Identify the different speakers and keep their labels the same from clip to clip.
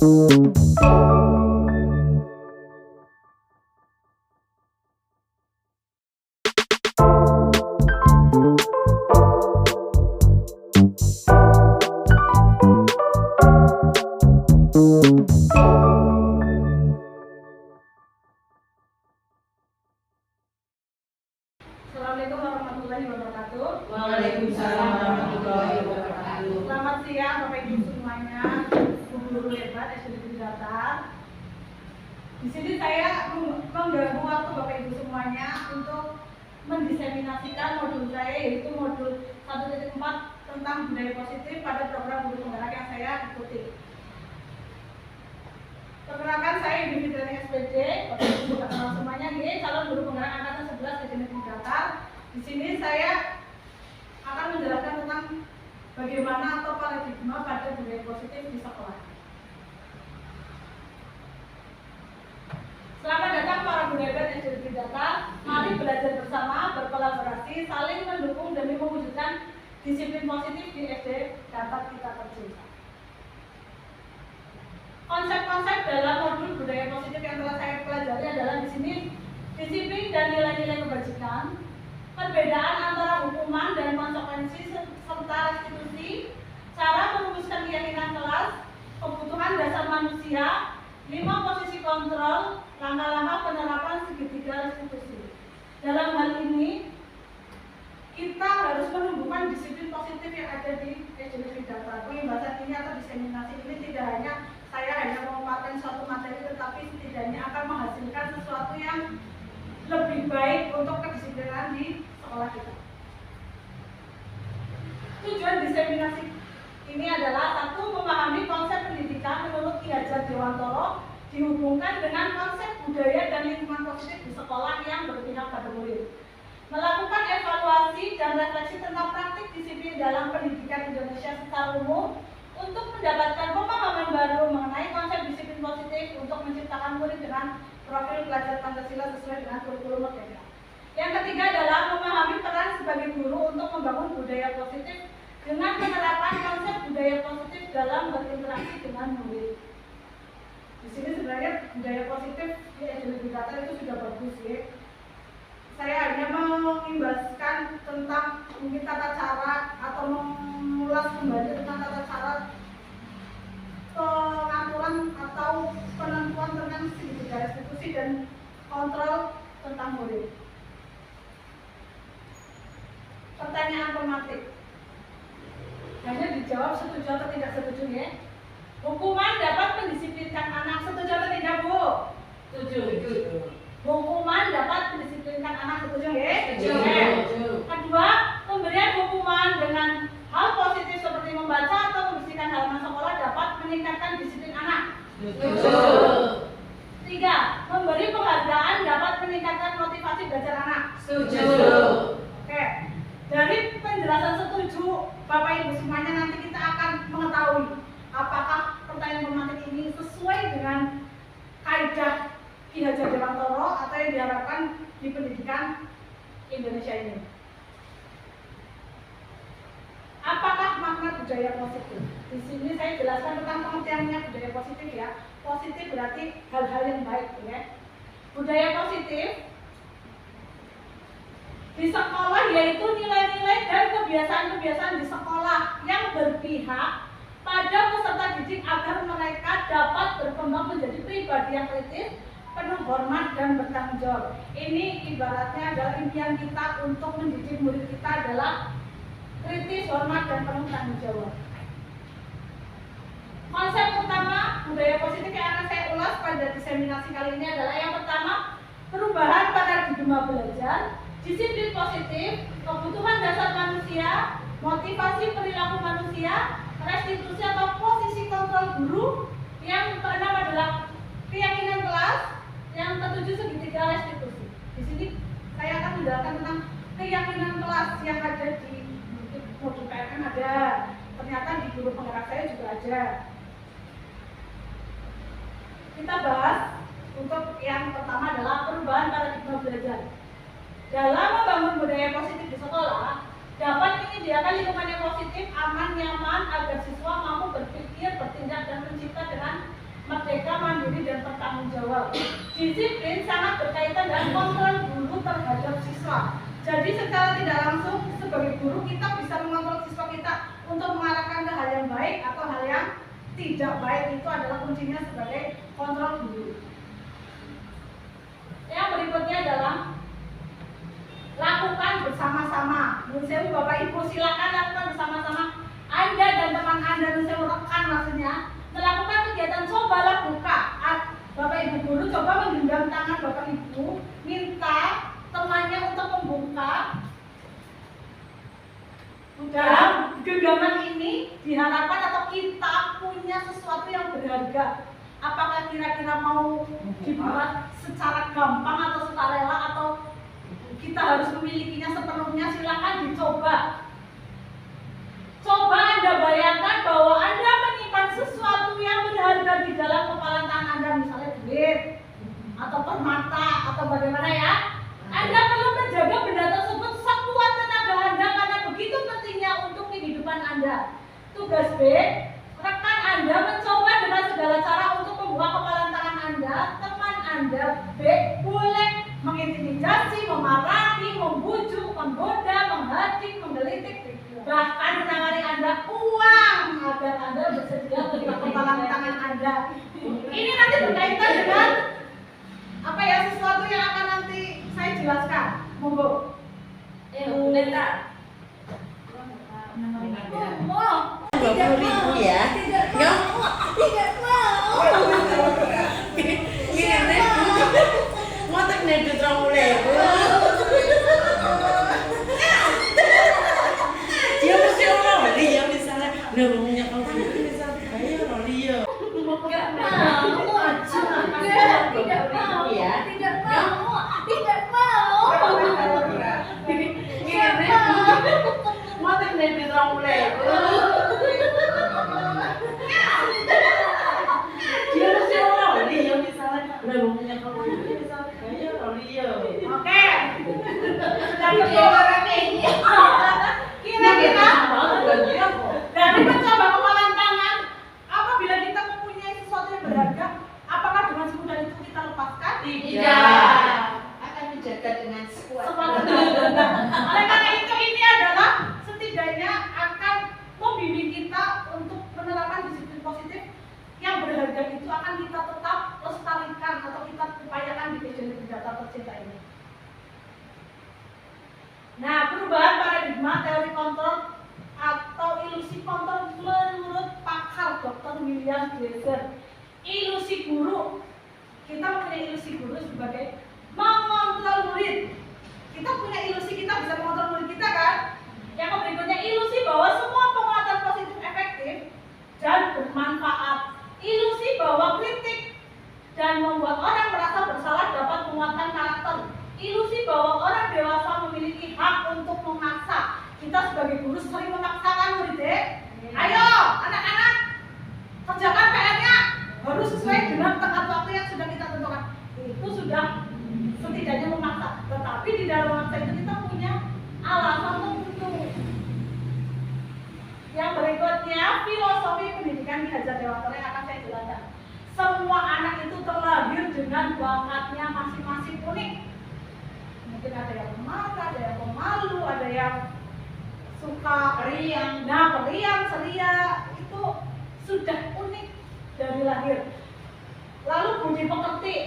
Speaker 1: Assalamualaikum warahmatullahi wabarakatuh.
Speaker 2: Waalaikumsalam warahmatullahi wabarakatuh.
Speaker 1: Selamat siang Bapak Ibu semuanya, guru hebat SD Datar. Di sini saya mengganggu waktu Bapak Ibu semuanya untuk mendiseminasikan modul saya, yaitu modul 1.4 tentang budaya positif pada program guru penggerak yang saya ikuti. Perkenalkan, saya Ibu Fitriani SPD, Bapak Ibu kenal semuanya, ini calon guru penggerak angkatan 11 SD Negeri Datar. Di sini saya akan menjelaskan tentang bagaimana atau paradigma pada budaya positif di sekolah. Selamat datang para guru hebat SD Negeri Datar. Mari belajar bersama, berkolaborasi, saling mendukung demi mewujudkan disiplin positif di SD Datar kita tercinta. Konsep-konsep dalam modul budaya positif yang telah saya pelajari adalah di sini disiplin dan nilai-nilai kebajikan, perbedaan antara hukuman dan konsekuensi serta restitusi, cara merumuskan keyakinan kelas, kebutuhan dasar manusia, 5 posisi kontrol, langkah-langkah penerapan segitiga restitusi. Dalam hal ini kita harus menumbuhkan disiplin positif yang ada di SD Negeri Datar. Pembahasan ini atau diseminasi ini tidak hanya saya memaparkan suatu materi, tetapi setidaknya akan menghasilkan sesuatu yang lebih baik untuk kedisiplinan di sekolah kita. Tujuan diseminasi ini adalah satu, memahami konsep pendidikan menurut Ki Hajar Dewantoro dihubungkan dengan konsep budaya dan lingkungan positif di sekolah yang berpihak pada murid. Melakukan evaluasi dan refleksi tentang praktik disiplin dalam pendidikan Indonesia secara umum untuk mendapatkan pemahaman baru mengenai konsep disiplin positif untuk menciptakan murid dengan profil pelajar Pancasila sesuai dengan kurikulum merdeka. Yang ketiga adalah memahami peran sebagai guru untuk membangun budaya positif dengan penerapan konsep budaya positif dalam berinteraksi dengan murid. Di sini sebenarnya budaya positif di SD Negeri Datar itu sudah bagus ya. Saya hanya mengimbaskan tentang mungkin tata cara atau mengulas kembali tentang tata cara pengaturan atau penentuan tentang segitiga restitusi dan kontrol tentang murid. Pertanyaan pematik. Hanya dijawab setuju atau tidak setuju ya. Hukuman dapat mendisiplinkan anak, setuju atau tidak Bu?
Speaker 2: Setuju.
Speaker 1: Hukuman dapat mendisiplinkan anak, setuju ya?
Speaker 2: Setuju.
Speaker 1: Kedua, pemberian hukuman dengan hal positif seperti membaca atau membersihkan halaman sekolah dapat meningkatkan disiplin anak.
Speaker 2: Setuju.
Speaker 1: Tiga, memberi penghargaan dapat meningkatkan motivasi belajar anak.
Speaker 2: Setuju.
Speaker 1: Oke, dari penjelasan setuju Bapak Ibu semuanya, nanti kita akan mengetahui apakah pertanyaan pematik ini sesuai dengan kaidah Ki Hajar Dewantoro atau yang diharapkan di pendidikan Indonesia ini. Apakah makna budaya positif? Di sini saya jelaskan tentang pengertiannya budaya positif ya. Positif berarti hal-hal yang baik ya. Budaya positif di sekolah yaitu nilai-nilai dan kebiasaan-kebiasaan di sekolah yang berpihak pada peserta didik agar mereka dapat berkembang menjadi pribadi yang kritis, penuh hormat dan bertanggung jawab. Ini ibaratnya adalah impian kita untuk mendidik murid kita adalah kritis, hormat dan penuh tanggung jawab. Konsep utama budaya positif yang akan saya ulas pada diseminasi kali ini adalah yang pertama, perubahan paradigma belajar, disiplin positif, kebutuhan dasar manusia, motivasi perilaku manusia, restitusi atau posisi kontrol guru. Yang keenam adalah keyakinan kelas. Yang ketujuh segitiga restitusi. Di sini saya akan menjelaskan tentang keyakinan kelas yang ada di modul PMM ada. Ternyata di guru penggerak saya juga ada. Kita bahas untuk yang pertama adalah perubahan paradigma belajar. Dalam membangun budaya positif di sekolah, dapat menyediakan lingkungan yang positif, aman, nyaman, agar siswa mampu berpikir, bertindak, dan mencipta dengan merdeka, mandiri, dan bertanggung jawab. Disiplin sangat berkaitan dengan kontrol guru terhadap siswa. Jadi secara tidak langsung sebagai guru kita bisa mengontrol siswa kita untuk mengarahkan ke hal yang baik atau hal yang tidak baik. Itu adalah kuncinya sebagai kontrol guru. Yang berikutnya adalah lakukan bersama-sama. Nusewu Bapak Ibu silakan lakukan bersama-sama. Anda dan teman Anda, nusewu rekan maksudnya, melakukan kegiatan cobalah buka. Bapak Ibu guru coba menggenggam tangan Bapak Ibu, minta temannya untuk membuka. Dalam genggaman ini diharapkan atau kita punya sesuatu yang berharga. Apakah kira-kira mau dibuat secara gampang atau sukarela atau kita harus memilikinya sepenuhnya? Silakan dicoba. Coba Anda bayangkan bahwa Anda menyimpan sesuatu yang berharga di dalam kepala tangan Anda, misalnya duit atau permata atau bagaimana ya. Anda perlu menjaga benda tersebut sekuat tenaga Anda karena begitu pentingnya untuk kehidupan Anda. Tugas B, rekan Anda mencoba dengan segala cara untuk membuka kepala tangan Anda. Teman Anda B boleh mengintimidasi, memarahi, membujuk, menggoda, menghadik, menggelitik, bahkan menawari Anda uang agar Anda bersedia membuka kepala tangan Anda. Ini nanti berkaitan dengan apa ya, sesuatu yang akan nanti saya jelaskan. Monggo.
Speaker 2: Bentar.
Speaker 3: 20.000 ya. Enggak mau. Ini nek. Mau tak nek 20.000. Dia mesti orang dia misalnya udah punya kontak misalnya bayar loh dia.
Speaker 1: Enggak mau aja.
Speaker 3: Tidak mau ya.
Speaker 1: Tidak mau. Tidak mau.
Speaker 3: Ini nek. Mau tak nek 20.000. Dia mesti orang dia misalnya udah punya kontak misalnya bayar loh dia.
Speaker 1: Oke. Sudah keluar nih. Kira-kira dari mencoba kepalan tangan, apabila kita mempunyai sesuatu yang berharga, apakah dengan semudah itu kita lepaskan?
Speaker 3: Tidak.
Speaker 2: Akan menjaga dengan sekuat.
Speaker 1: Oleh karena itu ini adalah setidaknya akan membimbing kita untuk penerapan disiplin positif yang berharga itu akan kita tetap lestarikan atau kita upayakan di kehidupan data tercinta ini. Nah, perubahan paradigma teori kontrol atau ilusi kontrol menurut pakar Dr. William Glasser. Ilusi guru, kita mempunyai ilusi guru sebagai mengontrol murid. Kita punya ilusi kita bisa mengontrol murid kita kan? Yang berikutnya ilusi bahwa semua penguatan positif efektif dan bermanfaat. Ilusi bahwa kritik dan membuat orang merasa bersalah dapat menguatkan karakter. Ilusi bahwa orang dewasa memiliki hak untuk memaksa. Kita sebagai guru sering memaksakan murid. Ayo anak-anak, kerjakan PR-nya harus sesuai dengan tenggat waktu yang sudah kita tentukan. Itu sudah setidaknya memaksa. Tetapi di dalam memaksa itu kita punya alasan tertentu. Yang berikutnya filosofi pendidikan Ki Hajar Dewantara yang akan saya jelaskan. Semua anak itu terlahir dengan bakatnya masing-masing unik. Mungkin ada yang pemalas, ada yang pemalu, ada yang suka periang. Nah, periang, ceria itu sudah unik dari lahir. Lalu budi pekerti.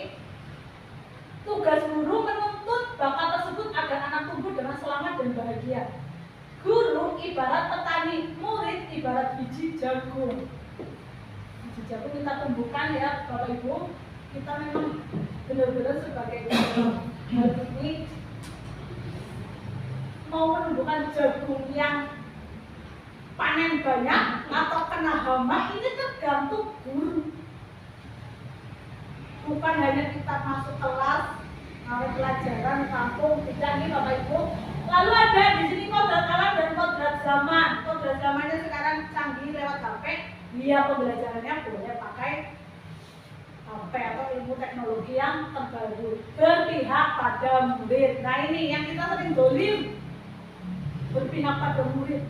Speaker 1: Tugas guru menuntut bakat tersebut agar anak tumbuh dengan selamat dan bahagia. Guru ibarat petani, murid ibarat biji jagung. Biji jagung kita tumbuhkan ya Bapak Ibu. Kita memang benar-benar sebagai hari ini mau menumbuhkan jagung yang panen banyak atau kena hama, ini tergantung guru. Bukan hanya kita masuk kelas, ngawet pelajaran, kampung, tidak nih Bapak Ibu. Lalu ada di sini kodrat alam dan kodrat zaman. Kodrat zamannya sekarang canggih lewat HP. Dia pembelajarannya boleh pakai HP atau ilmu teknologi yang terbaru. Berpihak pada murid. Nah ini yang kita sering dolim. Berpihak pada murid.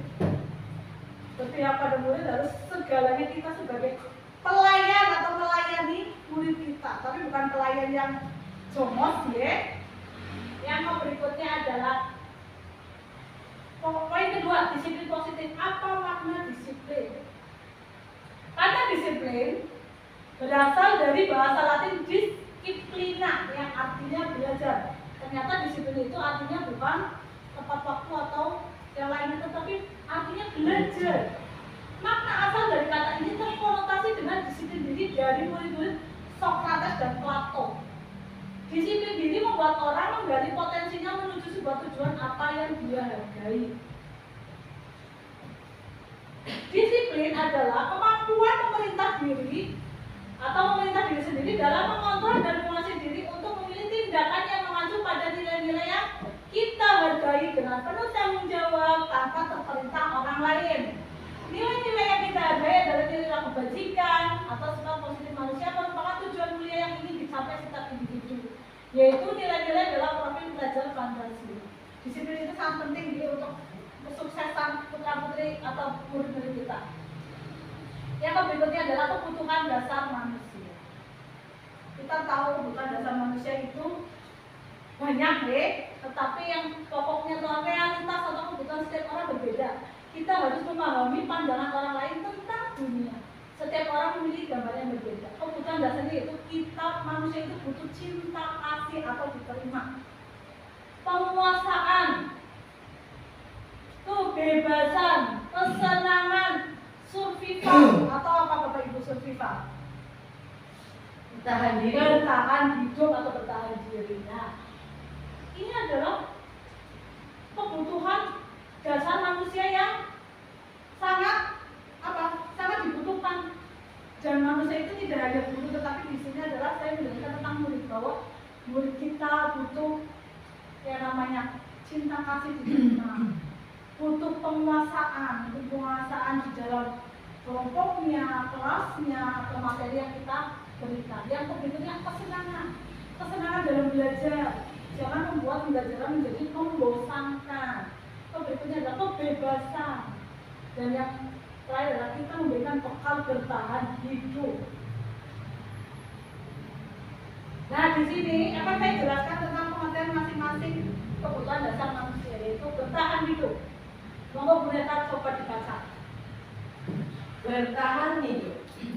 Speaker 1: Berpihak pada murid harus segalanya kita sebagai pelayan atau melayani murid kita, tapi bukan pelayan yang jomos ya. Yang berikutnya adalah poin kedua, disiplin positif. Apa makna disiplin? Kata disiplin berasal dari bahasa Latin disciplina yang artinya belajar. Ternyata disiplin itu artinya bukan tepat waktu atau yang lainnya, tetapi artinya belajar. Makna asal dari kata ini terkonotasi dengan disiplin diri dari murid-murid Sokrates dan Plato. Disiplin diri membuat orang menggali potensinya menuju sebuah tujuan apa yang dia hargai. Disiplin adalah kemampuan memerintah diri atau memerintah diri sendiri dalam mengontrol dan menguasai diri untuk memilih tindakan yang mengacu pada nilai-nilai yang kita hargai dengan penuh tanggung jawab tanpa terperintah orang lain. Nilai-nilai yang kita hargai adalah nilai kebajikan atau sifat positif manusia merupakan tujuan mulia yang ingin dicapai setiap individu, yaitu nilai-nilai dalam profil belajar Pancasila. Disiplin itu sangat penting untuk kesuksesan putra-putri atau murid-murid kita. Yang berikutnya adalah kebutuhan dasar manusia. Kita tahu kebutuhan dasar manusia itu banyak tetapi yang pokoknya atau realitas atau kebutuhan setiap orang berbeda. Kita harus memahami pandangan orang lain tentang dunia. Setiap orang memiliki gambar yang berbeda. Kebutuhan dasarnya itu kita manusia itu butuh cinta, kasih atau diterima. Penguasaan, kebebasan, kesenangan, survival atau apa Bapak Ibu survival?
Speaker 3: Bertahan diri.
Speaker 1: Bertahan hidup atau bertahan diri. Nah, ini adalah kebutuhan dasar manusia yang sangat sangat dibutuhkan. Dan manusia itu tidak hanya butuh, tetapi di sini adalah saya menjelaskan tentang murid, bahwa murid kita butuh yang namanya cinta kasih diterima, butuh penguasaan di dalam kelompoknya, kelasnya, atau materi yang kita berikan. Yang berikutnya kesenangan dalam belajar. Jangan membuat pembelajaran menjadi membosankan. Berikutnya adalah kebebasan. Dan yang terakhir adalah kita memberikan bekal bertahan hidup. Nah, di sini akan saya jelaskan tentang pengertian masing-masing kebutuhan dasar manusia, yaitu bertahan hidup. Monggo Bu Neta coba dibaca.
Speaker 3: Bertahan hidup.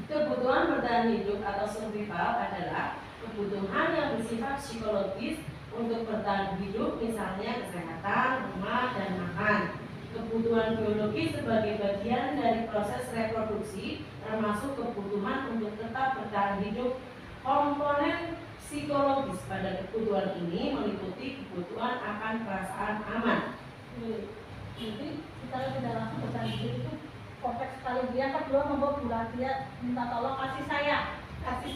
Speaker 3: Kebutuhan bertahan hidup atau survival adalah kebutuhan yang bersifat psikologis untuk bertahan hidup, misalnya kesehatan, rumah, dan makan. Kebutuhan biologi sebagai bagian dari proses reproduksi, termasuk kebutuhan untuk tetap bertahan hidup. Komponen psikologis pada kebutuhan ini meliputi kebutuhan akan perasaan aman.
Speaker 1: Jadi secara tidak langsung bertahan hidup itu kompleks sekali. Dia kedua membuat bulan dia minta tolong kasih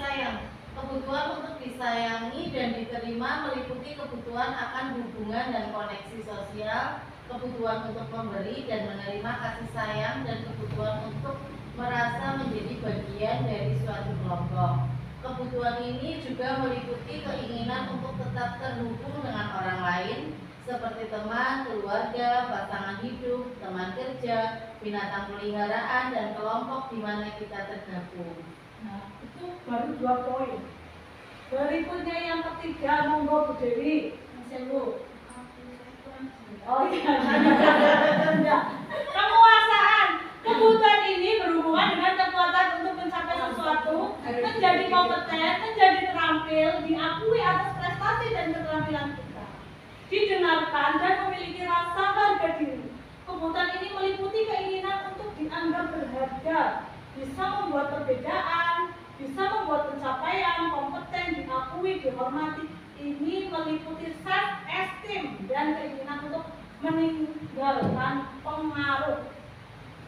Speaker 1: sayang.
Speaker 2: Kebutuhan untuk disayangi dan diterima meliputi kebutuhan akan hubungan dan koneksi sosial, kebutuhan untuk memberi dan menerima kasih sayang, dan kebutuhan untuk merasa menjadi bagian dari suatu kelompok. Kebutuhan ini juga meliputi keinginan untuk tetap terhubung dengan orang lain, seperti teman, keluarga, pasangan hidup, teman kerja, binatang peliharaan, dan kelompok di mana kita tergabung.
Speaker 1: Nah, itu baru 2 poin. Berikutnya yang ketiga, monggo Bu Dewi. Bu. Oh iya, penguasaan. Kebutuhan ini berhubungan dengan kekuatan untuk mencapai sesuatu, menjadi kompeten, menjadi terampil, diakui atas prestasi dan keterampilan kita, didengarkan dan memiliki rasa harga diri. Kebutuhan ini meliputi keinginan untuk dianggap berharga, bisa membuat perbedaan, bisa membuat pencapaian, kompeten, diakui, dihormati. Ini meliputi self-esteem dan keinginan untuk meninggalkan pengaruh.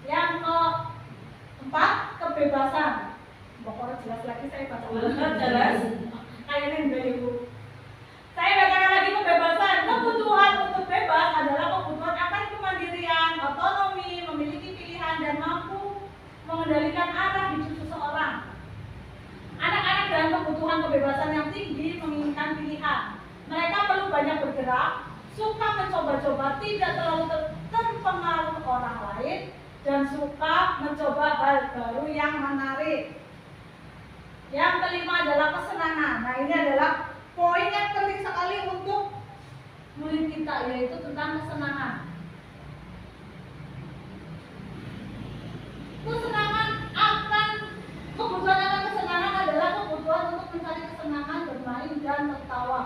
Speaker 1: Yang keempat, kebebasan. Pokoknya jelas lagi saya baca
Speaker 3: jelas.
Speaker 1: Kayaknya enggak Ibu. Saya bacakan lagi kebebasan. Kebutuhan untuk bebas adalah kebutuhan akan kemandirian, otonomi, memiliki pilihan, dan mampu mengendalikan arah hidup seseorang. Anak-anak dengan kebutuhan kebebasan yang tinggi menginginkan pilihan. Mereka perlu banyak bergerak, suka mencoba-coba, tidak terlalu terpengaruh orang lain, dan suka mencoba hal baru yang menarik. Yang kelima adalah kesenangan. Nah, ini adalah poin yang penting sekali untuk murid kita, yaitu tentang kesenangan. Kebutuhan akan kesenangan adalah kebutuhan untuk mencari kesenangan, bermain dan tertawa.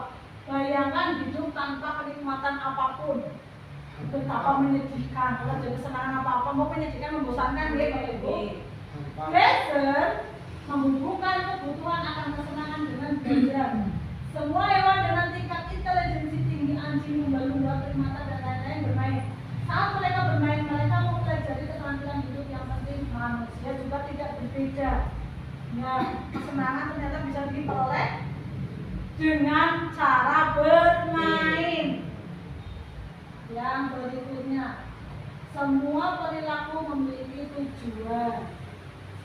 Speaker 1: Bayangkan hidup tanpa kenikmatan apapun, betapa menyedihkan. Kalau ada kesenangan apa-apa, mau menyedihkan, membosankan, ya Bapak Ibu. Glaser menghubungkan kebutuhan akan kesenangan dengan belajar. Semua hewan dengan tingkat intelijensi tinggi, anjing, lumba-lumba, primata dan lain-lain bermain. Saat mereka bermain, mereka mempelajari keterampilan hidup yang penting. Manusia juga tidak berbeda. Nah, kesenangan ternyata bisa diperoleh dengan cara bermain. Yang berikutnya, semua perilaku memiliki tujuan.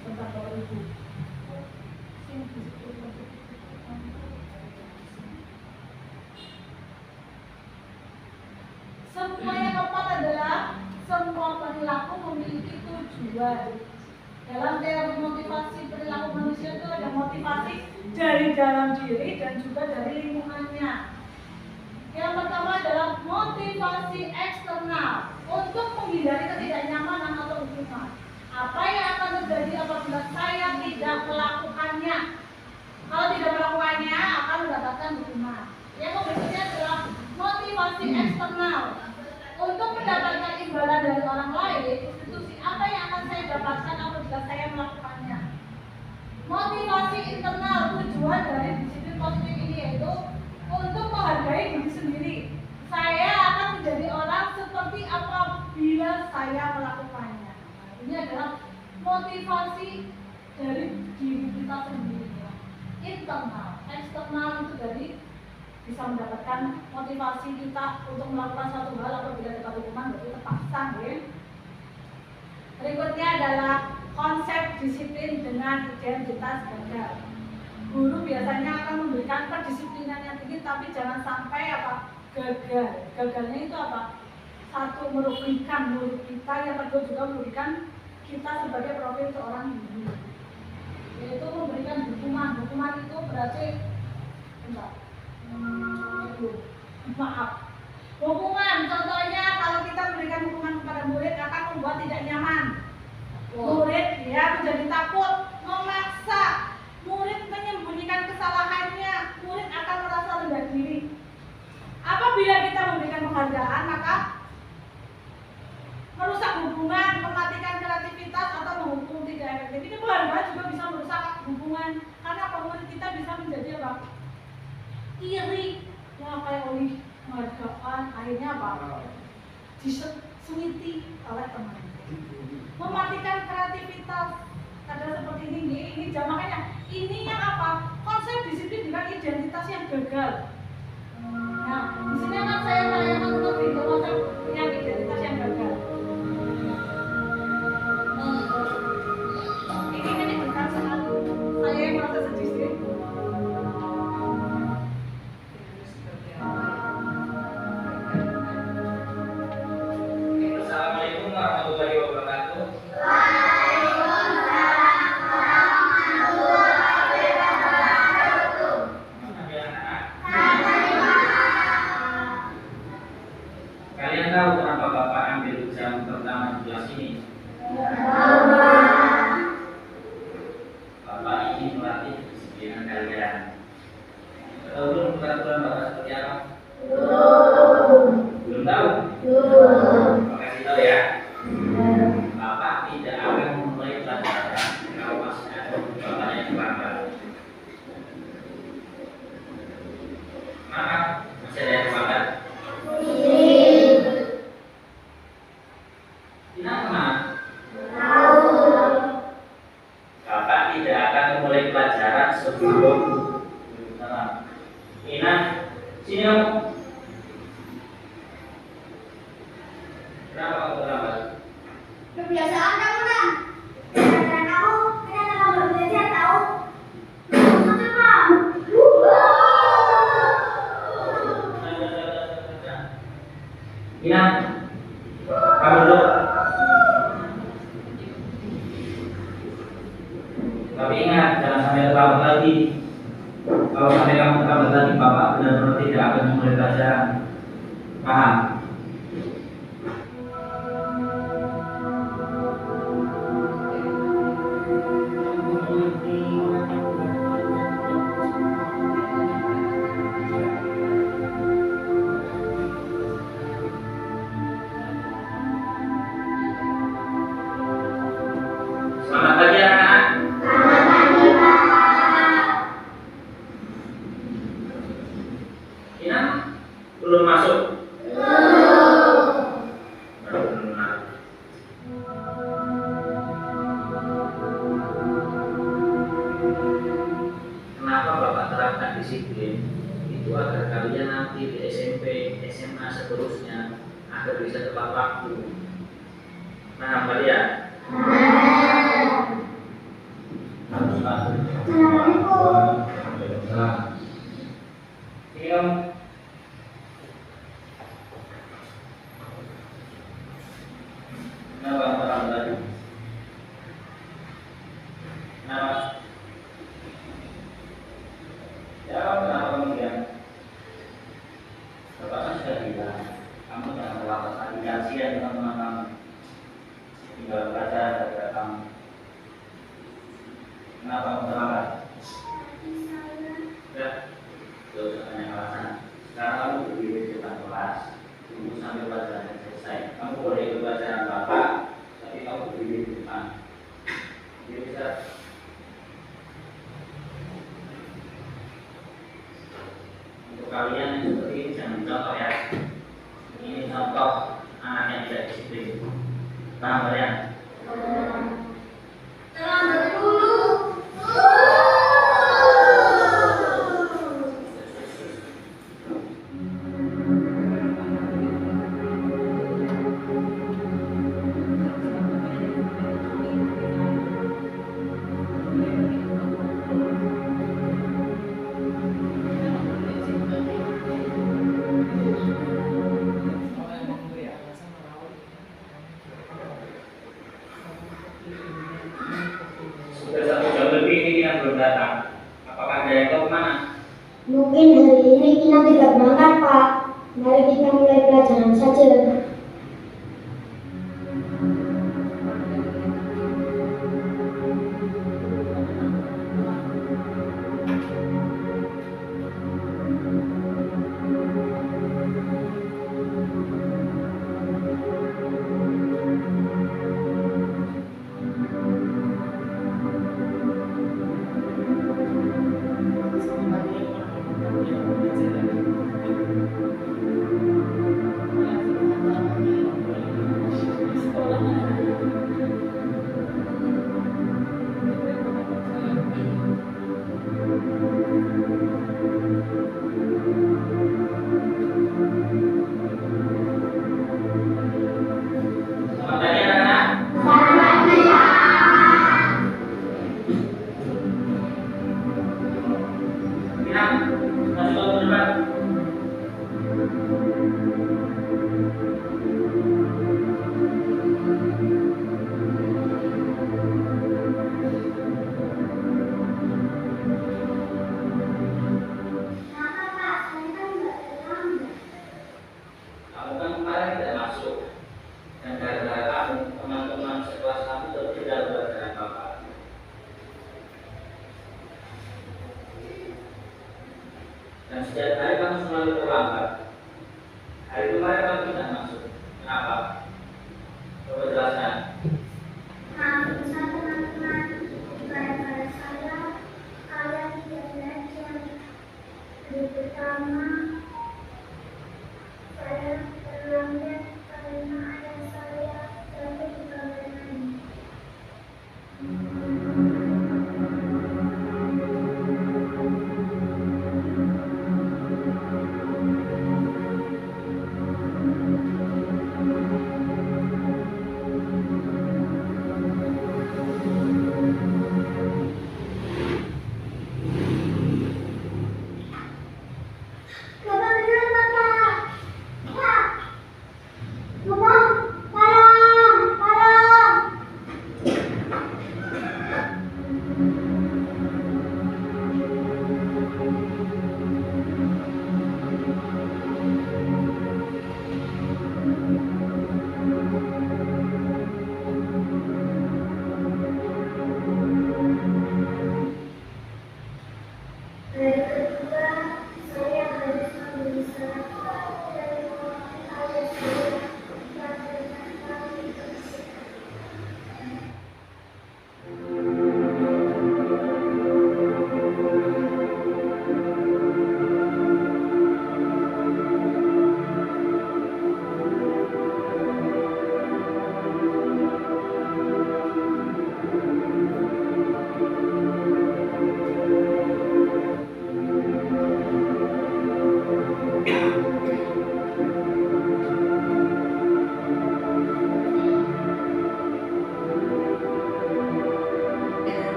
Speaker 1: Sebentar Bapak Ibu. Semua yang keempat adalah semua perilaku memiliki tujuan. Dalam teori motivasi perilaku manusia itu ada motivasi dari dalam diri dan juga dari lingkungannya. Yang pertama adalah motivasi eksternal untuk menghindari ketidaknyamanan atau hukuman. Apa yang akan terjadi apabila saya tidak melakukannya? Kalau tidak melakukannya akan mendapatkan hukuman. Yang berikutnya adalah motivasi eksternal untuk mendapatkan imbalan dari orang lain, institusi. Apa yang akan saya dapatkan apabila saya melakukannya? Motivasi internal, tujuan dari disiplin positif ini yaitu untuk menghargai diri sendiri. Saya akan menjadi orang seperti apabila saya melakukannya. Nah, ini adalah motivasi dari diri kita sendiri. Internal, eksternal itu dari bisa mendapatkan motivasi kita untuk melakukan satu hal apabila dapat hukuman berarti terpaksa, ya. Berikutnya adalah konsep disiplin dengan identitas gagal. Guru biasanya akan memberikan pendisiplinan yang tinggi, tapi jangan sampai gagal. Gagalnya itu apa? Satu, merugikan murid kita, yang kedua juga merugikan kita sebagai profil seorang guru, yaitu memberikan hukuman. Hukuman itu berarti maaf. Hukuman, contohnya kalau kita memberikan hukuman kepada murid akan membuat tidak nyaman. Murid dia menjadi takut, memaksa. Murid menyembunyikan kesalahannya. Murid akan merasa rendah diri. Apabila kita memberikan penghargaan, maka merusak hubungan, mematikan kreativitas atau menghukum tidak efektif. Ini penghargaan juga bisa merusak hubungan, karena murid kita bisa menjadi apa? Iri. Ya, kayak oleh penghargaan, akhirnya apa? Disuiti oleh teman. Mematikan kreativitas. Ada seperti ini makanya ini yang apa? Konsep disiplin dengan identitas yang gagal. Nah, di sini akan saya tanyakan untuk video konsep yang identitas yang gagal. Ini menyebutkan sekali. Saya yang merasa sedih sih.
Speaker 4: Assalamualaikum warahmatullahi wabarakatuh. Kalian tahu kenapa Bapak ambil jam pertama di kelas ini? Bapak ingin melatih kedisiplinan kalian. Tahu belum peraturan Bapak seperti apa? Belum tahu? Makasih tahu ya. Bapak tidak akan memulai pelajaran kalau masih ada Bapak yang terlambat. Maaf, masih ada yang terlambat. Kenapa? Bapak tidak akan memulai pelajaran sebelum Ina, sini kamu. Kenapa kamu terlambat?
Speaker 5: Kebiasaan kamu kan? Kebiasaan kamu, kenapa kamu baru belajar tahu? Maksud kamu?
Speaker 4: Ina, kamu dulu. Tapi ingat, jangan sampai terlambat lagi. lagi. Kalau sampai kamu terlambat lagi, Bapak benar-benar tidak akan memulai pelajaran. Paham? Selamat pagi anak-anak. Inam belum masuk. Baru belum masuk. Kenapa Bapak terapkan disiplin? Itu agar kalian nanti di SMP, SMA seterusnya agar bisa tepat waktu. Paham kalian? Film. Kenapa terang tadi? Kenapa? Jawab kenapa kemudian? Bapak kan sudah bilang, kamu jangan terlambat lagi, kasihan teman-teman kamu. Tinggal baca data kamu. Kenapa kamu terlambat? Ya, tidak usah tanya alasan. Sekarang kamu berdiri di depan kelas, tunggu sampai pelajaran selesai. Kamu boleh ikut pelajaran Bapak, tapi kamu berdiri di depan. Jadi bisa. Untuk kalian yang seperti ini jangan contoh ya. Ini contoh anak yang tidak disiplin. Paham kalian?
Speaker 5: Terlambat dulu.
Speaker 4: Sudah 1 jam lebih ini kita belum datang. Apakah ada yang tahu kemana?
Speaker 5: Mungkin hari ini kita tidak berangkat, Pak. Mari kita mulai pelajaran saja.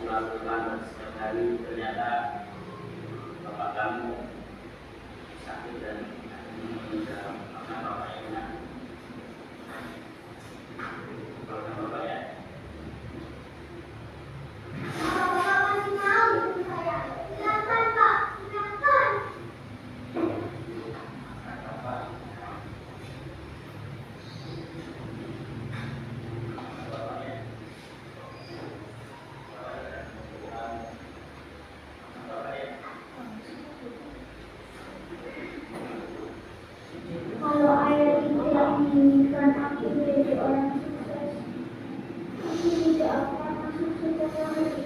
Speaker 4: selalu terlambat setiap hari, ternyata bapak kamu sakit dan meninggal. Maka bapak ingat keluarga bapak ya.
Speaker 5: Bapak masih mau ikut saya? Silakan Pak, silakan. Kalau ayah tidak menginginkan aku menjadi orang sukses, aku tidak akan masuk sekolah ini.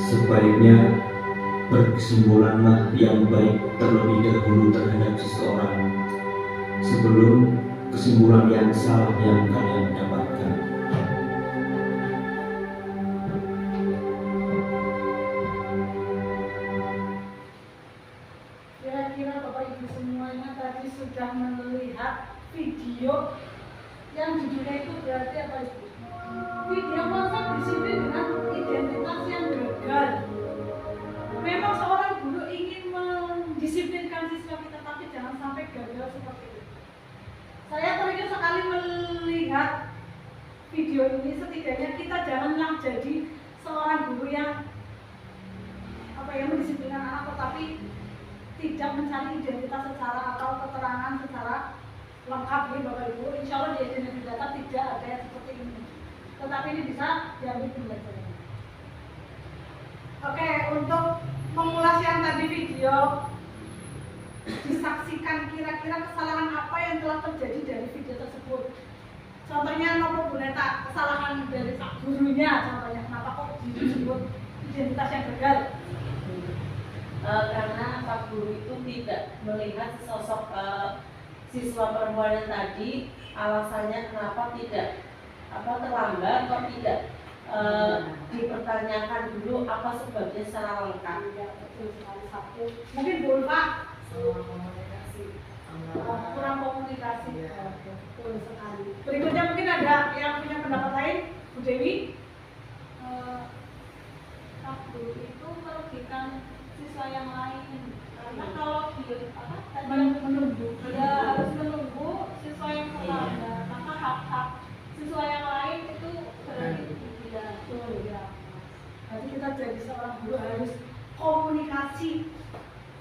Speaker 6: Sebaiknya berkesimpulanlah yang baik terlebih dahulu terhadap seseorang sebelum kesimpulan yang salah yang kalian dapatkan.
Speaker 1: Kira-kira Bapak Ibu semuanya tadi sudah melihat video yang judulnya itu berarti apa Ibu? Video konsep disiplin dengan identitas yang gagal. Memang seorang guru ingin mendisiplinkan siswa kita, tapi jangan sampai gagal seperti itu. Saya teringat sekali melihat video ini, setidaknya kita janganlah jadi seorang guru yang mendisiplinkan anak, tetapi tidak mencari identitas secara atau keterangan secara lengkap ya Bapak Ibu. Insya Allah di identitas data tidak ada yang seperti ini, tetapi ini bisa diambil pembelajarannya. Oke, untuk mengulas yang tadi video, disaksikan kira-kira kesalahan apa yang telah terjadi dari video tersebut. Contohnya nopo Buneta, kesalahan dari Pak gurunya, contohnya kenapa kok disebut identitas yang gagal?
Speaker 3: Karena Pak Guru itu tidak melihat sosok siswa perempuan yang tadi, alasannya kenapa tidak terlambat, kok tidak dipertanyakan dulu apa sebabnya secara lengkap.
Speaker 1: Ya, betul sekali. Satu, mungkin Pak kurang komunikasi. Betul sekali. Berikutnya mungkin ada yang punya pendapat lain, Bu Dewi. Pak Guru itu merugikan siswa yang lain, karena kalau dia menunggu, dia harus menunggu siswa yang terlambat, maka hak-hak siswa yang lain itu berarti tidak betul ya. Jadi kita jadi seorang guru harus komunikasi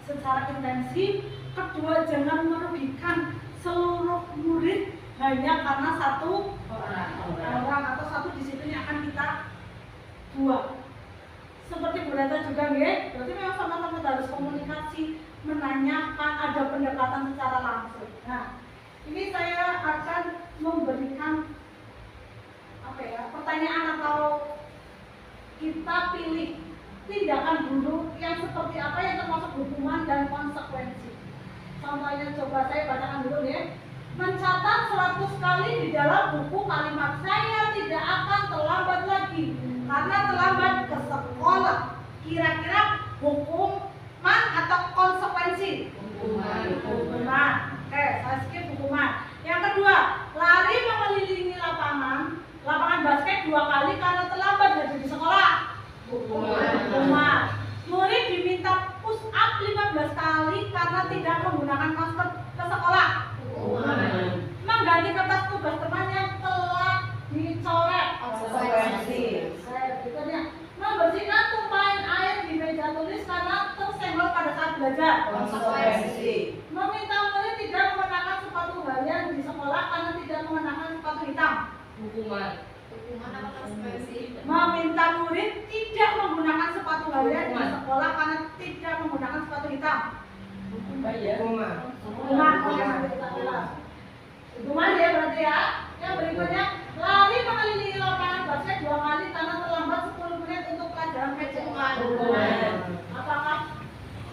Speaker 1: secara intensif. Kedua, jangan merugikan seluruh murid hanya karena satu orang atau satu disiplin yang akan kita buat. Seperti Bu Renta juga ya, berarti memang sama-sama harus komunikasi, menanyakan, ada pendekatan secara langsung. Nah, ini saya akan memberikan pertanyaan atau kita pilih tindakan guru yang seperti apa yang termasuk hukuman dan konsekuensi. Contohnya coba saya bacakan dulu ya. Mencatat 100 kali di dalam buku kalimat saya tidak akan terlambat lagi karena terlambat ke sekolah. Kira-kira hukuman atau konsekuensi? Hukuman. Oke, saya skip hukuman. Yang kedua, lari mengelilingi lapangan basket 2 kali karena terlambat hadir di sekolah. Hukuman. Murid diminta push up 15 kali karena tidak menggunakan masker ke sekolah. Hukuman. Mengganti kertas tugas teman yang telah dicoret.
Speaker 3: Konsekuensi.
Speaker 1: Berikutnya, membersihkan tumpahan air di meja tulis karena tersenggol pada saat belajar.
Speaker 3: Konsekuensi.
Speaker 1: Meminta murid tidak mengenakan sepatu harian di sekolah karena tidak mengenakan sepatu hitam.
Speaker 3: Hukuman.
Speaker 2: Hukuman apa konsekuensi?
Speaker 1: Meminta murid tidak menggunakan sepatu harian di sekolah karena tidak menggunakan sepatu hitam.
Speaker 3: Hukuman ya.
Speaker 1: Hukuman, oke, nanti kita ulas. Hukuman ya berarti ya. Yang berikutnya, lari mengelilingi lapangan basket 2 kali karena terlambat 10 menit untuk pelajaran PC.
Speaker 3: Hukuman.
Speaker 1: Apakah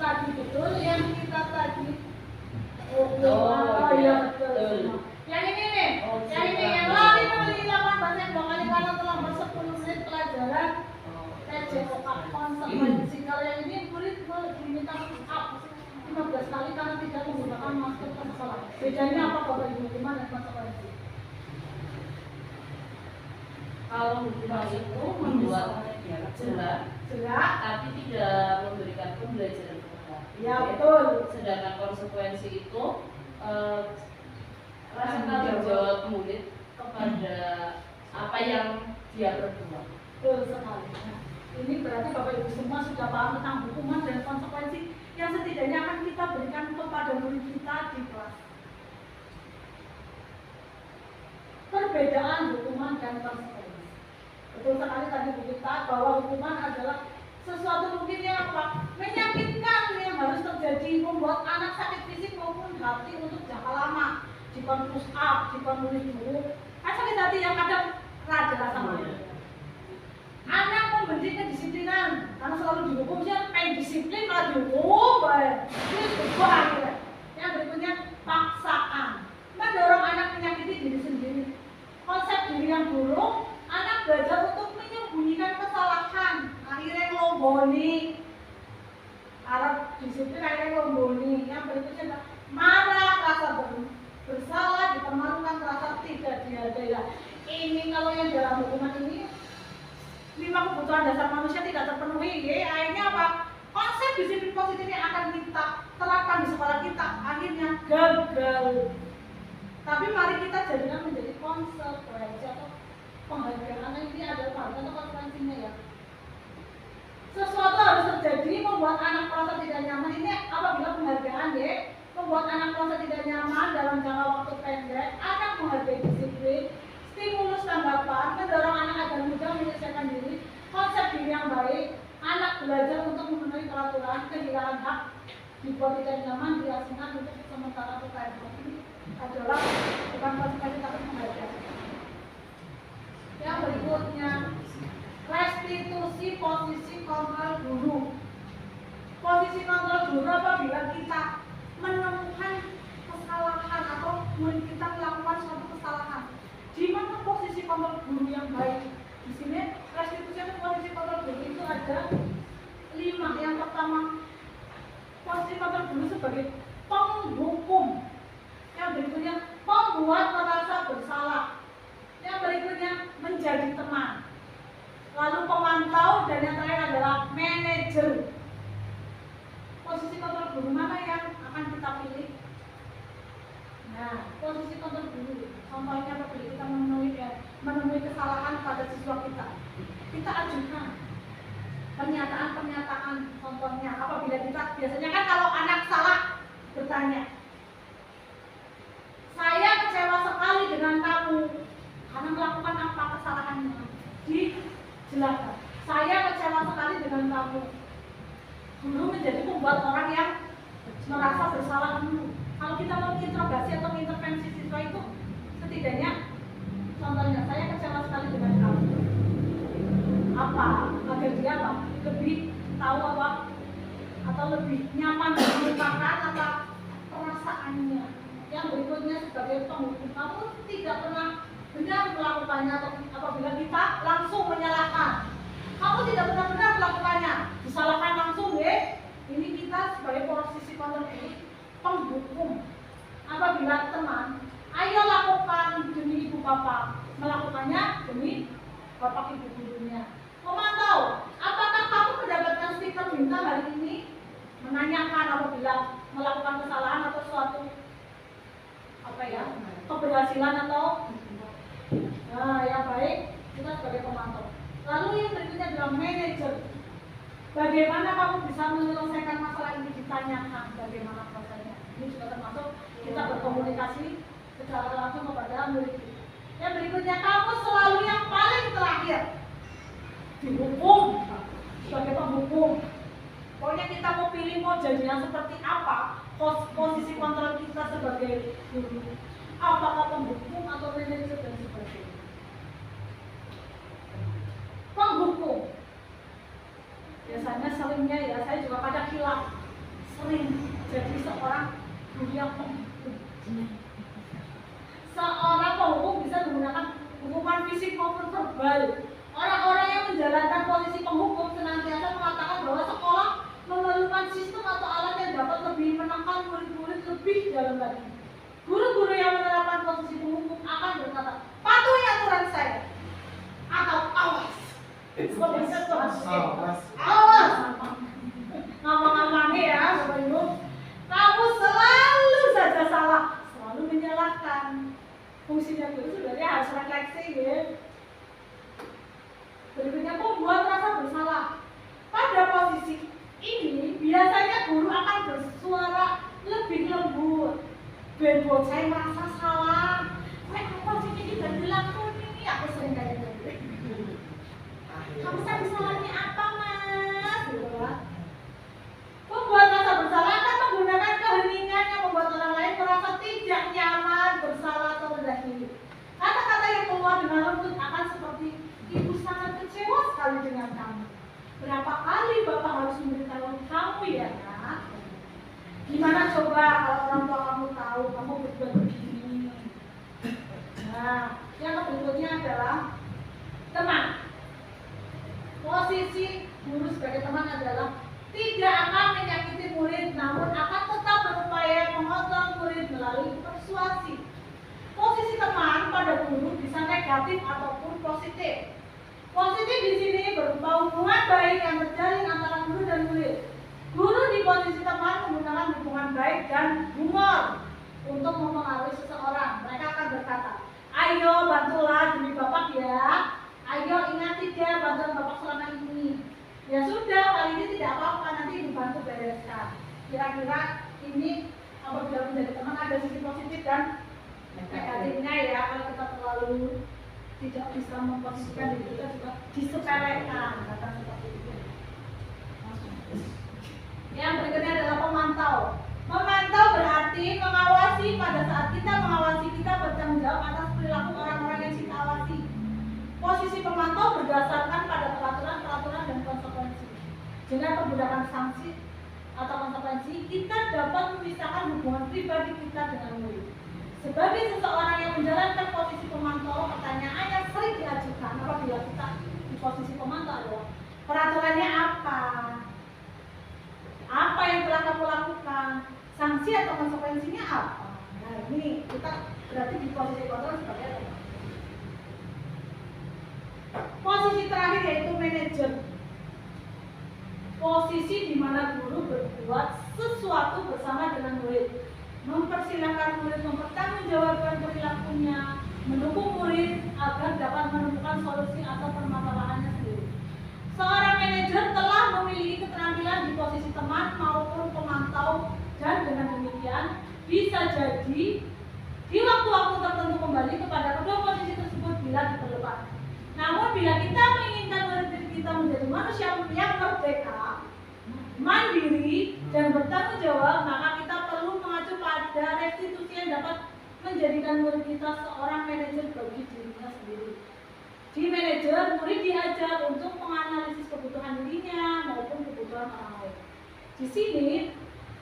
Speaker 1: tadi betul yang kita tadi?
Speaker 3: Oh,
Speaker 1: iya betul.
Speaker 3: betul.
Speaker 1: Yang ini nih,
Speaker 3: Oh,
Speaker 1: yang ini
Speaker 3: siap.
Speaker 1: yang lari mengelilingi lapangan basket 2 kali karena terlambat 10 menit pelajaran PC. Konsekuensi kalau yang ini murid diminta up 15 kali karena tidak menggunakan masker ke sekolah. Bedanya apa Bapak Ibu? Hukuman dan konsekuensi?
Speaker 3: Kalau hukuman itu membuat jerak,
Speaker 1: Jerak?
Speaker 3: tapi tidak memberikan pembelajaran kepada.
Speaker 1: Ya betul.
Speaker 3: Sedangkan konsekuensi itu
Speaker 1: Rasa
Speaker 3: tanggung jawab murid kepada apa yang dia perbuat.
Speaker 1: Betul sekali. Nah, ini berarti Bapak Ibu semua sudah paham tentang hukuman dan konsekuensi yang setidaknya akan kita berikan kepada murid kita di kelas. Perbedaan hukuman dan konsekuensi. Betul sekali tadi Bu kita bahwa hukuman adalah sesuatu mungkin yang apa? Menyakitkan yang harus terjadi, membuat anak sakit fisik maupun hati untuk jangka lama. Jika push up, jika nulis buku, kan sakit hati yang kadang rada rasa malu. Anak membenci kedisiplinan karena selalu dihukum, dia pengen disiplin malah dihukum, ini berubah akhirnya. Yang berikutnya paksaan, mendorong anak menyakiti diri sendiri. Konsep diri yang buruk, anak belajar untuk menyembunyikan kesalahan, akhirnya ngelomboni. Harap disiplin akhirnya ngelomboni. Yang berikutnya adalah marah, rasa bersalah, dipermalukan, rasa tidak dihargai. Ini kalau yang dalam hukuman ini 5 kebutuhan dasar manusia tidak terpenuhi, ya, akhirnya apa? Konsep disiplin positif yang akan kita terapkan di sekolah kita akhirnya gagal. Tapi mari kita jadikan menjadi konsekuensi atau penghargaan. Ini adalah penghargaan atau konsekuensinya ya. Sesuatu harus terjadi membuat anak merasa tidak nyaman. Ini apabila penghargaan ya, membuat anak merasa tidak nyaman dalam jangka waktu pendek, anak menghargai disiplin. Stimulus tanggapan, mendorong anak agar mudah menyelesaikan diri, konsep diri yang baik, anak belajar untuk memenuhi peraturan, kehilangan hak, dibuat tidak nyaman, diasingkan untuk sementara terkait. Ini adalah bukan konsekuensi tapi penghargaan. Yang berikutnya, restitusi posisi kontrol guru. Posisi kontrol guru apabila kita menemukan kesalahan atau kita melakukan suatu kesalahan. Di mana posisi kontrol guru yang baik? Di sini restitusi atau posisi kontrol guru itu ada 5. Yang pertama, posisi kontrol guru sebagai penghukum. Yang berikutnya, pembuat merasa bersalah. Yang berikutnya, menjadi teman. Lalu pemantau dan yang terakhir adalah manajer. Posisi kontrol guru mana yang akan kita pilih? Nah, posisi kontrol guru. Contohnya apabila kita menemui kesalahan pada siswa kita ajukan pernyataan. Contohnya apabila kita biasanya kan kalau anak salah bertanya, saya kecewa sekali dengan kamu karena melakukan apa kesalahannya, dijelaskan. Saya kecewa sekali dengan kamu. Guru menjadi membuat orang yang merasa bersalah dulu. Kalau kita mau interogasi atau intervensi siswa itu setidaknya contohnya saya kecewa sekali dengan kamu. Apa? Agar dia apa? Lebih tahu apa? Atau lebih nyaman mengungkapkan apa perasaannya. Yang berikutnya sebagai penghukum, kamu tidak pernah benar melakukannya atau apabila kita langsung menyalahkan. Kamu tidak pernah benar melakukannya, disalahkan langsung ya. Ini kita sebagai posisi kontrol ini penghukum. Apabila teman, ayo lakukan demi ibu bapak, melakukannya demi bapak ibu gurunya. Memantau, apakah kamu mendapatkan stiker bintang hari ini? Menanyakan apabila melakukan kesalahan atau suatu keberhasilan atau yang baik, kita sebagai pemantau. Lalu yang berikutnya adalah manajer. Bagaimana kamu bisa menyelesaikan masalah ini, ditanyakan bagaimana prosesnya. Ini juga termasuk kita berkomunikasi secara langsung kepada murid kita. Yang berikutnya, kamu selalu yang paling terakhir dihukum sebagai penghukum. Pokoknya kita mau pilih mau jadi yang seperti apa, posisi kontrol kita sebagai guru, apakah penghukum atau manajer dan sebagainya. Penghukum biasanya seringnya ya, saya juga pada kilap sering jadi seorang guru yang penghukum. Seorang penghukum bisa menggunakan hukuman fisik maupun verbal. Orang-orang yang menjalankan posisi penghukum senantiasa mengatakan bahwa sekolah memerlukan sistem atau alat yang dapat lebih menekan murid-murid lebih dalam lagi. Guru-guru yang menerapkan posisi penghukum akan berkata, patuhi aturan saya, atau awas. Awas. Ngomong-ngomongnya ya, Bapak Ibu, kamu selalu saja salah, selalu menyalahkan. Fungsinya guru sebenarnya harus refleksi ya. Berikutnya, membuat rasa bersalah. Pada posisi ini biasanya guru akan bersuara lebih lembut. Ben buat saya merasa salah. Apa sih ini dan dilakukan ini? Aku sering kayak gitu. Kamu tadi salahnya apa, Mas? Membuat rasa bersalah akan menggunakan keheningan yang membuat orang lain merasa tidak nyaman, bersalah atau rendah diri. Kata-kata yang keluar dengan lembut akan seperti, ibu sangat kecewa sekali dengan kamu. Berapa kali Bapak harus memberitahu kamu ya, Nak? Gimana coba kalau orang tua kamu tahu kamu berbuat begini? Nah, yang berikutnya adalah teman. Posisi guru sebagai teman adalah tidak akan menyakiti murid, namun akan tetap berupaya mengontrol murid melalui persuasi. Posisi teman pada guru bisa negatif ataupun positif. Positif di sini berupa hubungan baik yang terjalin antara guru dan murid. Guru di posisi teman menggunakan hubungan baik dan humor untuk mempengaruhi seseorang. Mereka akan berkata, ayo bantulah demi Bapak ya. Ayo ingati dia bantuan Bapak selama ini. Ya sudah, kali ini tidak apa-apa, nanti dibantu bereskan. Kira-kira ini apabila menjadi teman ada sisi positif dan negatifnya ya. Kalau kita terlalu tidak bisa memposisikan diri kita juga disepelekan, kata seperti itu. Yang berikutnya adalah pemantau. Memantau berarti mengawasi. Pada saat kita mengawasi, kita bertanggung jawab atas perilaku orang-orang yang kita awasi. Posisi pemantau berdasarkan pada peraturan-peraturan dan konsekuensi. Dengan penggunaan sanksi atau konsekuensi, kita dapat memisahkan hubungan pribadi kita dengan murid. Sebagai seseorang yang menjalankan posisi pemantau, pertanyaan yang sering diajukan apabila kita di posisi pemantau adalah peraturannya apa? Apa yang telah kamu lakukan? Sanksi atau konsekuensinya apa? Nah ini kita berarti di posisi kontrol sebagai apa? Posisi terakhir yaitu manajer. Posisi di mana guru berbuat sesuatu bersama dengan murid, mempersilahkan murid mempertanggungjawabkan perilakunya, mendukung murid agar dapat menemukan solusi atau permasalahannya sendiri. Seorang manajer telah memiliki keterampilan di posisi teman maupun pemantau, dan dengan demikian bisa jadi di waktu-waktu tertentu kembali kepada kedua posisi tersebut bila diperlukan. Namun bila kita menginginkan murid kita menjadi manusia yang merdeka, mandiri, dan bertanggung jawab, maka kita perlu mengacu pada restitusi yang dapat menjadikan murid kita seorang manajer bagi dirinya sendiri. Di manajer, murid diajar untuk menganalisis kebutuhan dirinya maupun kebutuhan orang lain. Di sini,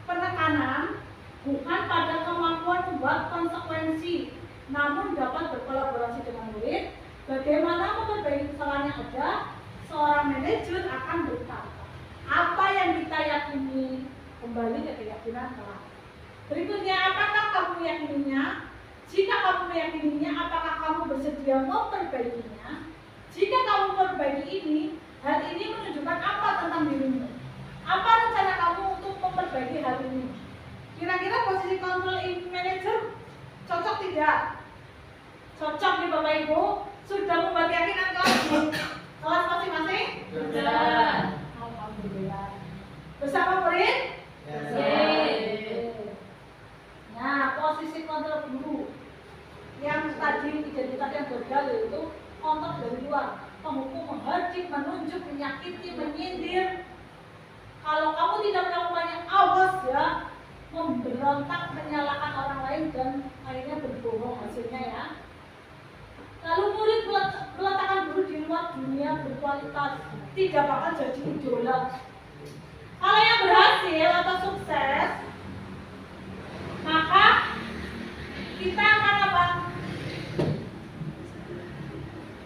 Speaker 1: penekanan bukan pada kemampuan membuat konsekuensi, namun dapat berkolaborasi dengan murid. Bagaimana memperbaiki kesalahan yang ada, seorang manajer akan berkata, apa yang kita yakini, kembali ke keyakinan telah. Berikutnya, apakah kamu meyakininya? Jika kamu meyakininya, apakah kamu bersedia memperbaikinya? Jika kamu memperbaiki ini, hal ini menunjukkan apa tentang dirimu? Apa rencana kamu untuk memperbaiki hal ini? Kira-kira posisi control manager cocok tidak? Cocok nih Bapak Ibu? Sudah membuat keyakinan kelas masing-masing?
Speaker 2: Sudah.
Speaker 1: Alhamdulillah. Bersama murid? Nah, posisi kontrol guru yang tadi identitas yang gagal itu kontrol dari luar, penghukum, menghadik, menunjuk, menyakiti, menyindir. Kalau kamu tidak melakukannya, awas ya, memberontak, menyalahkan orang lain dan akhirnya berbohong hasilnya ya. Lalu murid meletakkan guru di luar dunia berkualitas, tidak bakal jadi idola. Kalau yang berhasil atau sukses, maka kita akan apa?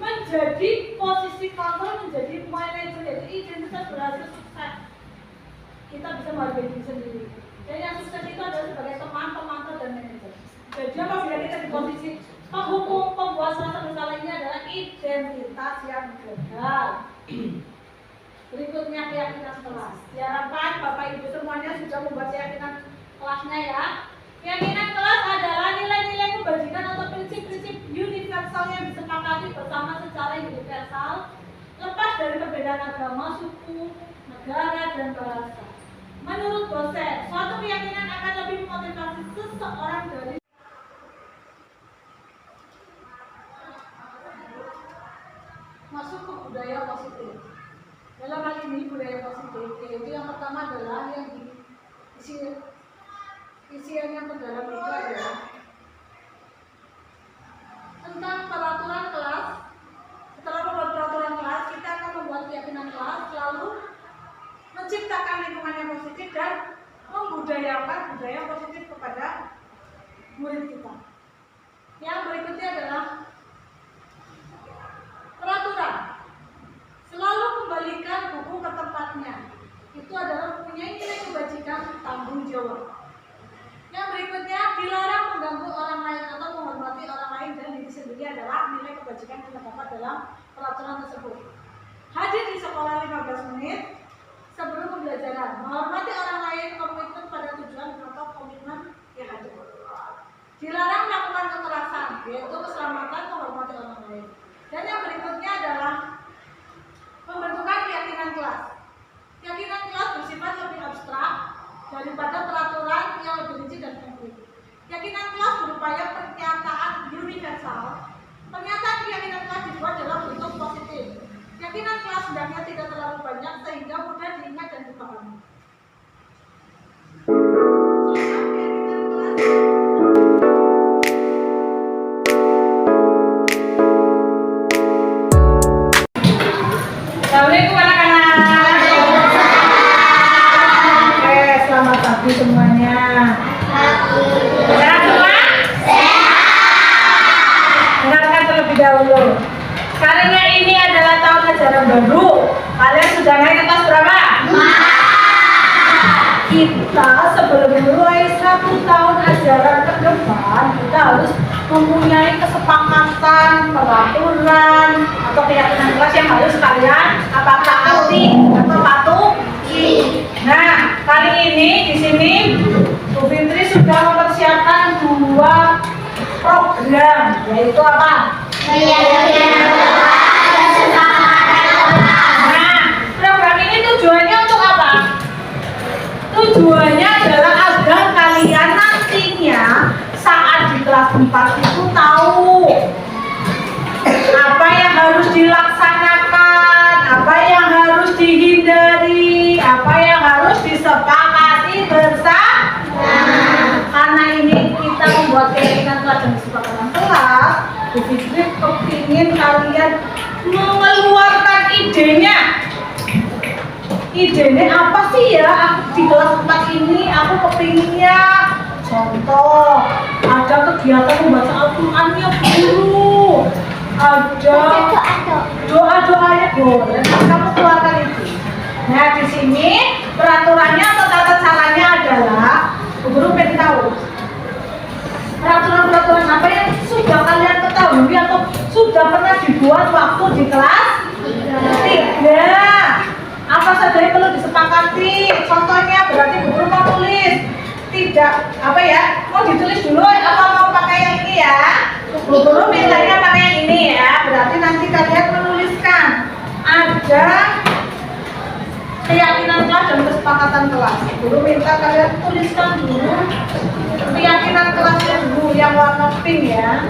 Speaker 1: Menjadi posisi kontrol, menjadi manajer, yaitu identitas berhasil sukses. Kita bisa menghargai diri sendiri. Dan yang sukses itu adalah sebagai teman, pemantau, dan manajer. Jadi apabila kita di posisi penghukum, pembuat serasa bersalah ini adalah identitas yang gagal. Berikutnya keyakinan kelas. Diharapkan Bapak Ibu semuanya sudah membuat keyakinan kelasnya ya. Keyakinan kelas adalah nilai-nilai kebajikan atau prinsip-prinsip universal yang disepakati bersama secara universal, lepas dari perbedaan agama, suku, negara, dan bahasa. Menurut dosen, suatu keyakinan akan lebih memotivasi seseorang dari masuk ke budaya positif. Dalam hal ini budaya positif, yaitu yang pertama adalah yang isian yang terdalam itu adalah tentang peraturan kelas. Setelah membuat peraturan kelas, kita akan membuat keyakinan kelas, lalu menciptakan lingkungan yang positif dan membudayakan budaya positif kepada murid kita. Yang berikutnya adalah peraturan. Selalu kembalikan buku ke tempatnya. Itu adalah mempunyai nilai kebajikan tanggung jawab. Yang berikutnya, dilarang mengganggu orang lain atau menghormati orang lain dan diri sendiri adalah nilai kebajikan yang terdapat dalam peraturan tersebut. Hadir di sekolah 15 menit sebelum pembelajaran. Menghormati orang lain, komitmen pada tujuan atau komitmen yang ada. Dilarang melakukan kekerasan, yaitu keselamatan, menghormati orang lain. Dan yang berikutnya adalah pembentukan keyakinan kelas. Keyakinan kelas bersifat lebih abstrak daripada peraturan yang lebih rinci dan konkret. Keyakinan kelas berupaya pernyataan universal. Pernyataan keyakinan kelas dibuat dalam bentuk positif. Keyakinan kelas hendaknya tidak terlalu banyak sehingga mudah diingat dan dipahami. Assalamualaikum anak-anak. Oke, selamat pagi semuanya. Sehat semua? Dengarkan terlebih dahulu. Karena ini adalah tahun ajaran baru, kalian sudah naik kelas berapa? Kita sebelum mulai 1 tahun ajaran ke depan, kita harus mempunyai kesepakatan, peraturan, atau keyakinan kelas yang harus kalian taati atau patuhi. Nah, kali ini di sini Bu Fitri sudah mempersiapkan 2 program, yaitu apa? Nah, program ini tujuannya untuk apa? Tujuannya adalah agar kalian nantinya saat di kelas 4 itu tahu apa yang harus dilaksanakan, apa yang harus dihindari, apa yang harus disepakati bersama. Karena ini kita membuat keyakinan kelas dan kesepakatan kelas, Bu Fitri kepingin kalian mengeluarkan idenya. Idenya apa sih ya? Di kelas 4 ini aku kepinginnya, contoh, ada kegiatan membaca Al-Qur'annya guru, ada doa-doanya boleh, kamu keluarkan itu. Nah, di sini peraturannya atau tata caranya adalah guru pengen tahu peraturan-peraturan apa yang sudah kalian ketahui atau sudah pernah dibuat waktu di kelas 3. Apa saja yang perlu disepakati? Contohnya berarti guru mau tulis, tidak apa ya? Mau ditulis dulu apa mau pakai yang ini ya? Guru mintanya pakai yang ini ya. Berarti nanti kalian menuliskan ada keyakinan kelas dan kesepakatan kelas. Guru minta kalian tuliskan dulu keyakinan kelasnya dulu yang warna pink ya.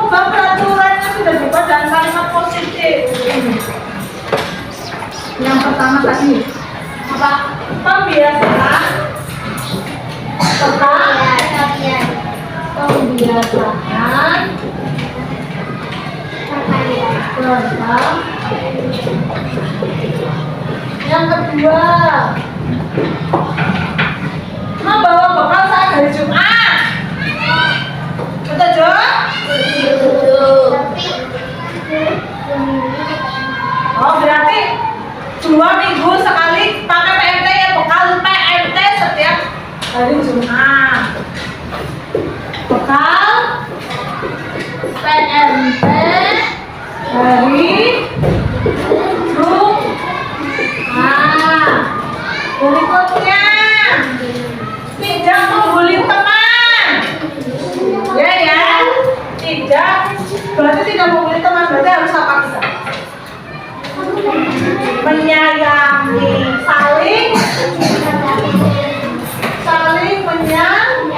Speaker 1: Peraturan yang sudah Yang pertama tadi apa? Pembiasaan. Pembiasaan tentang yang kedua membawa bekal saat hari Jumat. Betul Jo? Oh berarti 2 minggu sekali pakai PMT ya, bekal PMT setiap hari Jumat. Bekal PMT hari Jumat. Berikutnya tidak membuli teman. Ya, tidak. Berarti tidak membuli teman. Berarti harus apa kita? Menyayangi, saling menyayangi.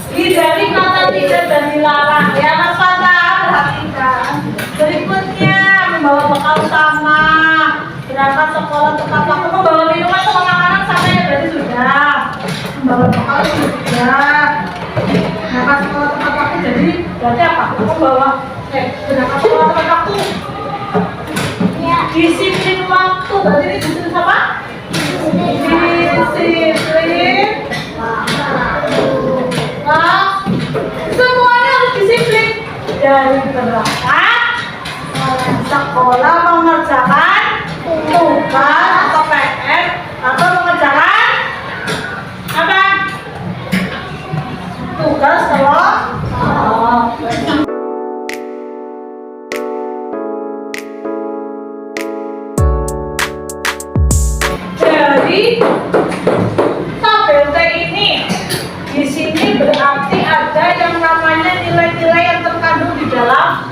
Speaker 1: Hindari kata tidak dan dilarang. Ya Mas Fata, perhatikan. Berikutnya membawa bekal utama, berangkat sekolah tepat waktu, membawa minuman sama makanan sampai ya berarti sudah. Membawa bekal sudah. Berangkat sekolah tepat waktu jadi berarti apa? Berangkat sekolah tepat waktu. Disiplin waktu, berarti ini disiplin apa? Disiplin. Nah, semuanya harus disiplin dari berangkat sekolah, mengerjakan tugas atau PR atau mengerjakan apa? Tugas sekolah. Jadi tabel T ini di sini berarti ada yang namanya nilai-nilai yang terkandung di dalam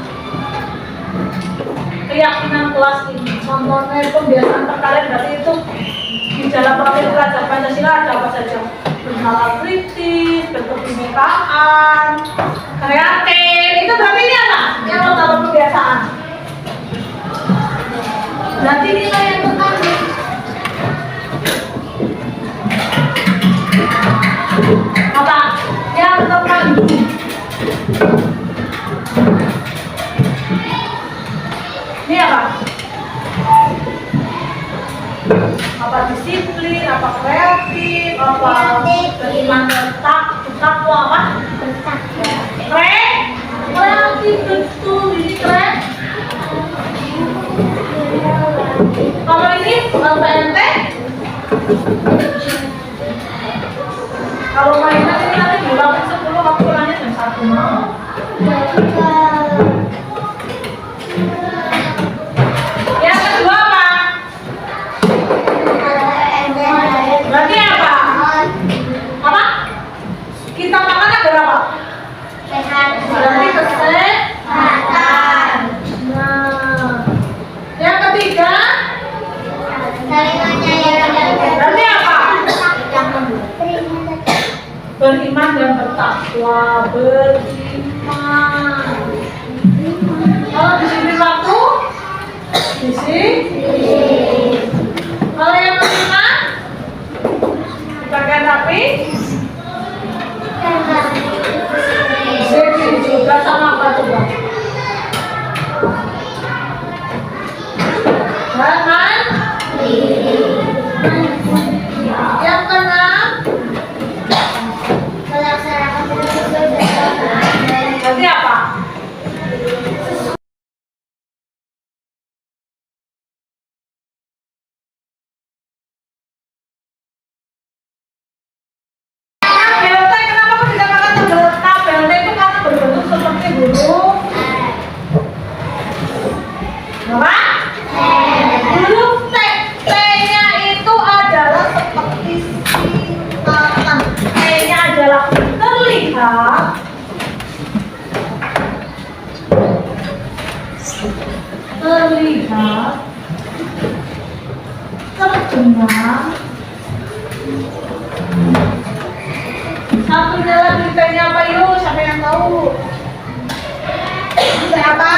Speaker 1: keyakinan kelas ini. Contohnya pembiasaan perkalian berarti itu di dalam profil pelajar Pancasila ada apa saja? Bernalar kritis, berkebinekaan, kreatif. Itu berarti ini apa? Yang pertama pembiasaan. Berarti nilai yang terkandung. Apa? Yang terkandung. Ini apa? Apa disiplin, apa kreatif, apa beriman tetap apa? Kreatif betul, ini keren. Kalau ini PMT, kalau mainan ini nanti diulangi 10, waktu pulangnya jam 1 mau. Yang kedua apa? Berarti apa? Apa? Kita makan ada berapa? Berarti kesehatan. Nah, yang ketiga berarti apa? Beriman dan bertakwa. Beriman. Kalau disiplin waktu, disiplin. Kalau yang kelima, pakaian rapi, disiplin juga sama apa coba? Jangan. Yang keenam, berarti apa? Terlihat terdengar. Satunya lagi T-nya apa yuk? Siapa yang tahu? T apa?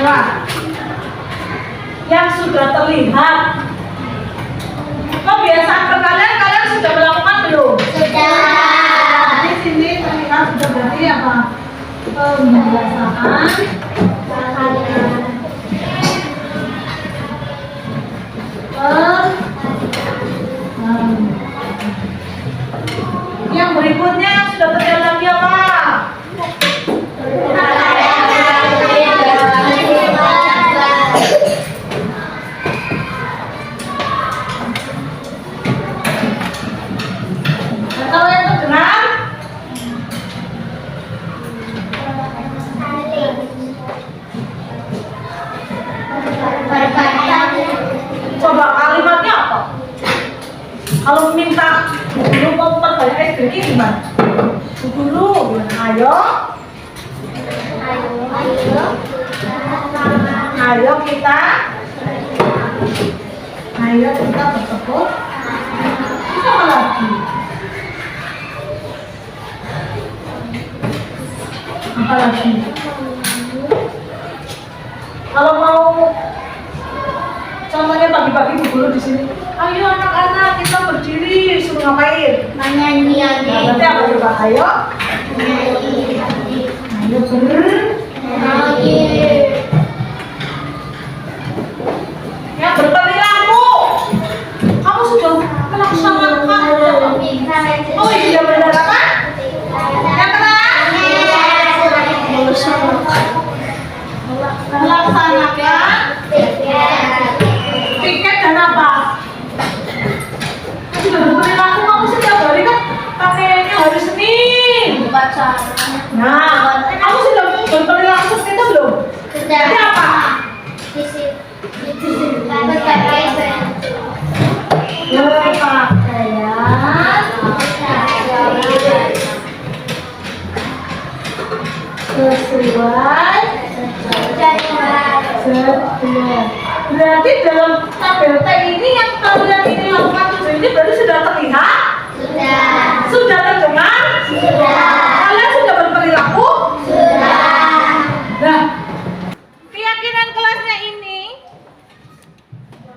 Speaker 1: Coba. Yang sudah terlihat. Kebiasaan kalian, kalian sudah melakukan belum?
Speaker 5: Sudah.
Speaker 1: Di sini terlihat sudah berarti apa? Pembiasaan. Yang berikutnya sudah terlihat lagi apa? Kalau yang terdengar, coba kalimatnya apa? Kalau minta guru mau memperbanyak SDG gimana? Bu Guru, ayo kita bertepuk. Terus apa lagi? Apa lagi? Kalau mau contohnya pagi-pagi Bu Guru di sini, ayo anak-anak kita berdiri, suruh ngapain?
Speaker 5: Menyanyi.
Speaker 1: Nah, berarti apa coba? Ayo ya berperilaku. Kamu sudah melaksanakan. Oh iya benar apa? Yang keras? Melaksanakan piket dan apa? Sudah berperilaku, kamu setiap hari kan pakainya hari Senin.
Speaker 2: Baca.
Speaker 1: Nah, kamu sudah berperilaku seperti itu belum? Jadi apa? Sesuai. Berarti dalam tabel T ini yang kalian ini lakukan tujuh ini berarti sudah terlihat? Sudah terdengar? Kalian sudah berperilaku? Nah, keyakinan kelasnya ini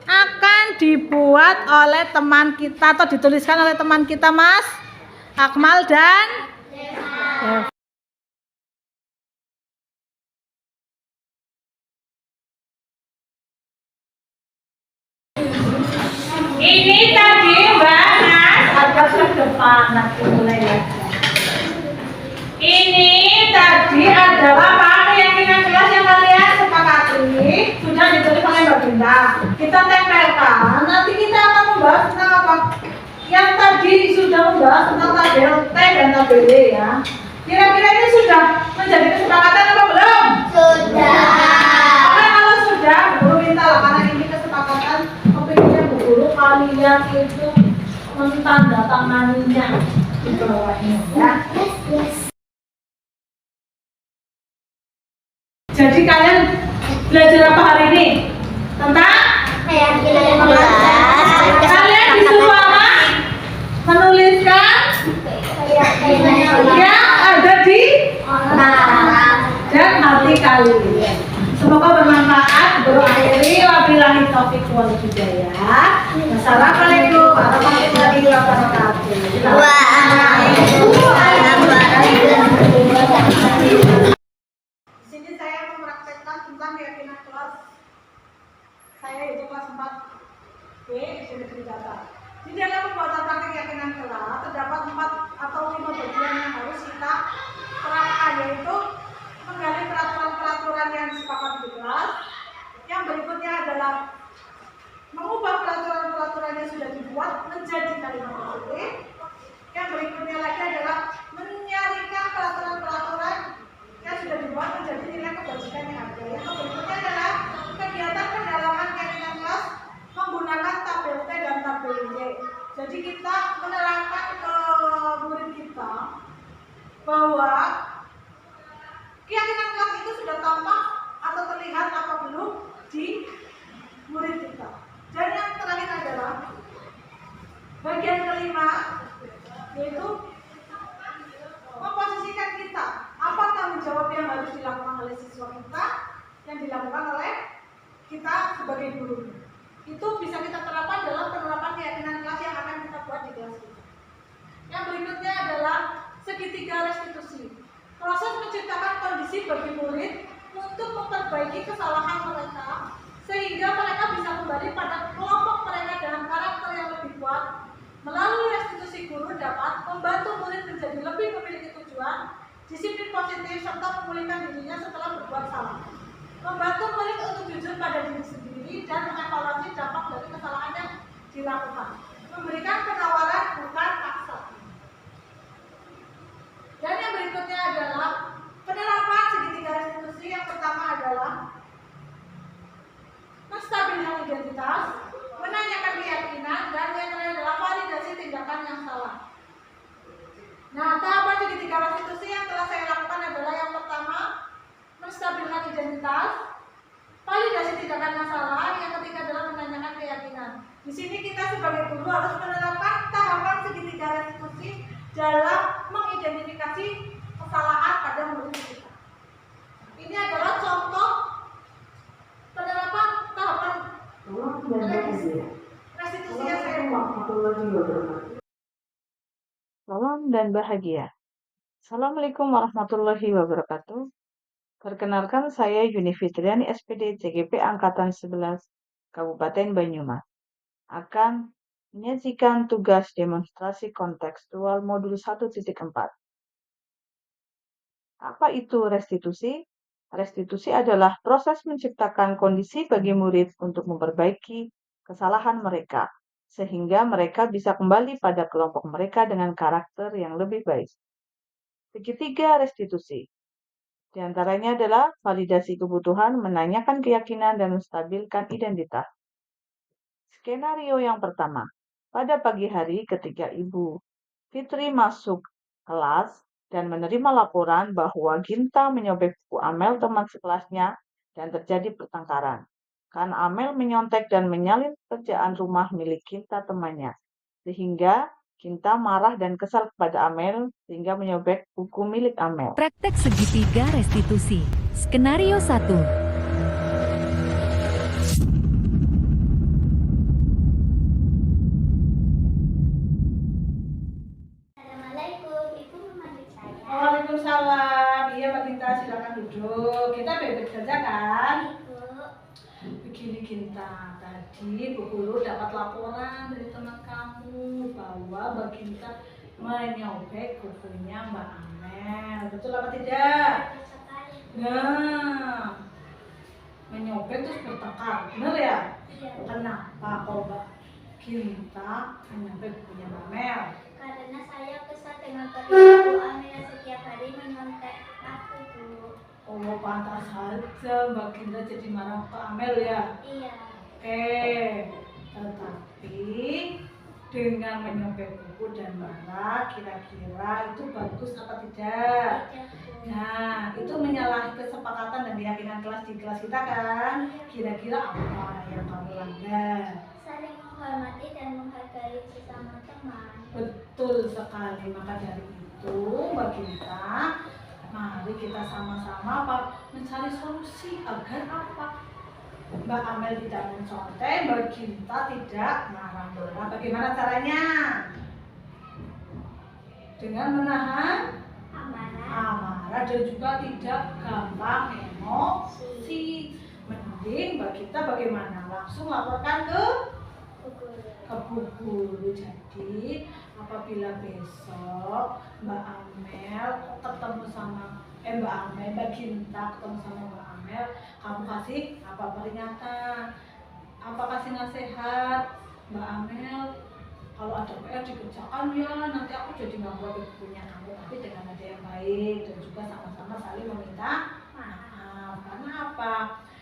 Speaker 1: akan dibuat oleh teman kita atau dituliskan oleh teman kita Mas Akmal dan Dev. Ini tadi bahas agak ke depan nanti mulai lagi. Ini tadi adalah apa keyakinan kelas yang kalian sepakati sudah ditulis oleh Mbak Binda. Kita tempelkan. Nanti kita akan membahas tentang apa? Yang tadi sudah membahas tentang tabel T dan tabel D ya. Kira-kira ini sudah menjadi kesepakatan apa belum?
Speaker 5: Sudah.
Speaker 1: Oke, kalau sudah, Bu Guru minta lah karena ini kesepakatan kepinginnya Bu Guru kalian itu mentandatanganinya di bawahnya ya. Jadi kalian belajar apa hari ini? Tentang? Kalian disuruh apa? Menuliskan yang ada di dan hati kalian. Semoga bermanfaat. Berakhiri wabillahi taufiq wal hidayah. Wassalamualaikum warahmatullahi wabarakatuh. Di sini saya mempraktekkan tentang keyakinan kelas saya yaitu kelas 4B di sini tercatat. Di dalam pembuatan praktek keyakinan kelas terdapat 4 atau 5 bagian yang harus kita terapkan, yaitu menggali peraturan-peraturan yang disepakati di kelas. Yang berikutnya adalah mengubah peraturan-peraturan yang sudah dibuat menjadi kalimat positif. Yang berikutnya lagi adalah menyarikan peraturan-peraturan yang sudah dibuat menjadi nilai kebajikan yang ada. Yang berikutnya adalah kegiatan pendalaman keyakinan kelas menggunakan tabel T dan tabel Y. Jadi kita menerangkan ke murid kita bahwa keyakinan kelas itu sudah tampak atau terlihat apabila kita sebagai guru. Itu bisa kita terapkan dalam penerapan keyakinan kelas yang akan kita buat di kelas kita. Yang berikutnya adalah segitiga restitusi. Proses menciptakan kondisi bagi murid untuk memperbaiki kesalahan mereka sehingga mereka bisa kembali pada kelompok mereka dengan karakter yang lebih kuat. Melalui restitusi, guru dapat membantu murid menjadi lebih memiliki tujuan, disiplin positif, serta memulihkan dirinya setelah berbuat salah. Membantu murid untuk jujur pada diri sendiri dan mengevaluasi dampak dari kesalahan yang dilakukan. Memberikan penawaran bukan paksa. Dan yang berikutnya adalah penerapan segitiga restitusi. Yang pertama adalah menstabilkan identitas, menanyakan keyakinan, dan yang terakhir adalah validasi tindakan yang salah. Nah, tahapan segitiga restitusi yang telah saya lakukan adalah yang pertama, menstabilkan identitas, validasi tindakan yang salah, yang ketiga adalah menanyakan keyakinan. Di sini kita sebagai guru harus menerapkan tahapan segitiga restitusi dalam mengidentifikasi kesalahan pada murid kita. Ini adalah contoh penerapan tahapan restitusi yang saya buat.
Speaker 7: Salam dan bahagia. Assalamualaikum warahmatullahi wabarakatuh. Perkenalkan, saya Yuni Fitriani, SPD CGP Angkatan 11 Kabupaten Banyumas, akan menyajikan tugas demonstrasi kontekstual modul 1.4. Apa itu restitusi? Restitusi adalah proses menciptakan kondisi bagi murid untuk memperbaiki kesalahan mereka, sehingga mereka bisa kembali pada kelompok mereka dengan karakter yang lebih baik. Segitiga restitusi. Di antaranya adalah validasi kebutuhan, menanyakan keyakinan, dan menstabilkan identitas. Skenario yang pertama. Pada pagi hari ketika Ibu Fitri masuk kelas dan menerima laporan bahwa Ginta menyobek buku Amel teman sekelasnya dan terjadi pertengkaran. Karena Amel menyontek dan menyalin pekerjaan rumah milik Ginta temannya. Sehingga Ginta marah dan kesal kepada Amel sehingga menyobek buku milik Amel.
Speaker 8: Praktek segitiga restitusi. Skenario 1.
Speaker 5: Assalamualaikum, Ibu memanggil saya.
Speaker 1: Waalaikumsalam. Iya Mbak Ginta, silakan duduk. Kita bebas saja kan?
Speaker 5: Ibu,
Speaker 1: Begini Ginta, tadi Bu Guru dapat laporan dari teman kamu bahwa Mbak Ginta menyobek bukunya Mbak Amel. Betul apa tidak?
Speaker 5: betul sekali.
Speaker 1: Nah, menyobek terus bertengkar, benar ya?
Speaker 5: Iya,
Speaker 1: Kenapa kok Mbak Ginta menyobek bukunya Mbak Amel?
Speaker 5: karena saya kesal dengan perilaku Amel yang setiap hari menyontek aku, Bu.
Speaker 1: Oh, pantas saja Mbak Ginta jadi marah ke Amel ya?
Speaker 5: Iya,
Speaker 1: Tetapi dengan menyobek buku dan marah, kira-kira itu bagus apa tidak?
Speaker 5: tidak, Bu.
Speaker 1: Nah, itu menyalahi kesepakatan dan keyakinan kelas di kelas kita kan? Kira-kira apa yang kamu langgar?
Speaker 5: Saling menghormati dan menghargai sesama teman.
Speaker 1: Betul sekali, maka dari itu Mbak Ginta, mari kita sama-sama mencari solusi agar apa? Mbak Amel tidak mencontek, Mbak Ginta tidak marah-marah. Bagaimana caranya? Dengan menahan
Speaker 5: Amanah,
Speaker 1: amarah dan juga tidak gampang emosi. Mending Mbak Ginta bagaimana? Langsung laporkan ke Bu Guru. Jadi apabila besok Mbak Amel ketemu sama Mbak Ginta ketemu sama Mbak Amel, kamu kasih apa peringatan, apa kasih nasihat, Mbak Amel kalau ada PR dikerjakan ya, nanti aku jadi nggak buat bukunya kamu, tapi dengan nada yang baik dan juga sama-sama saling meminta maaf. Karena apa?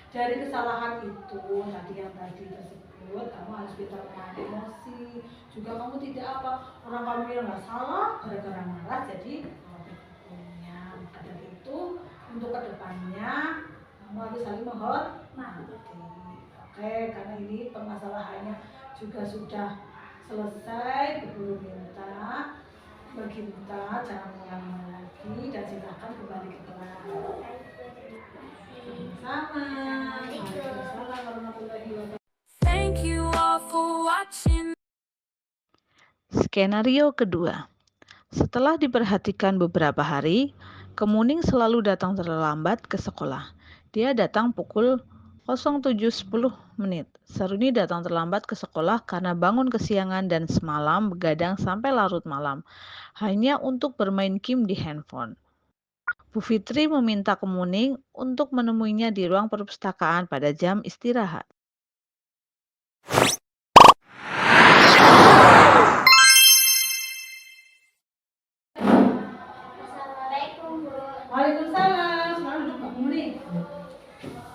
Speaker 1: Dari kesalahan itu tadi tersebut, kamu harus bisa menahan emosi. Juga kamu tidak apa, orang kamu yang nggak salah gara-gara marah jadi merobek bukunya. Maka dari itu untuk kedepannya kamu harus saling menghormati. Oke, karena ini permasalahannya juga sudah selesai. Guru minta Mbak Ginta jangan mengulangi lagi dan silakan kembali ke kelas. Sama. Waalaikumsalam.
Speaker 7: Skenario kedua. Setelah diperhatikan beberapa hari, Kemuning selalu datang terlambat ke sekolah. Dia datang pukul 07.10 menit. Saruni datang terlambat ke sekolah karena bangun kesiangan dan semalam begadang sampai larut malam, hanya untuk bermain game di handphone. Bu Fitri meminta Kemuning untuk menemuinya di ruang perpustakaan pada jam istirahat.
Speaker 5: Assalamualaikum, Bu.
Speaker 1: Waalaikumsalam. Sekarang duduk Mbak Muni.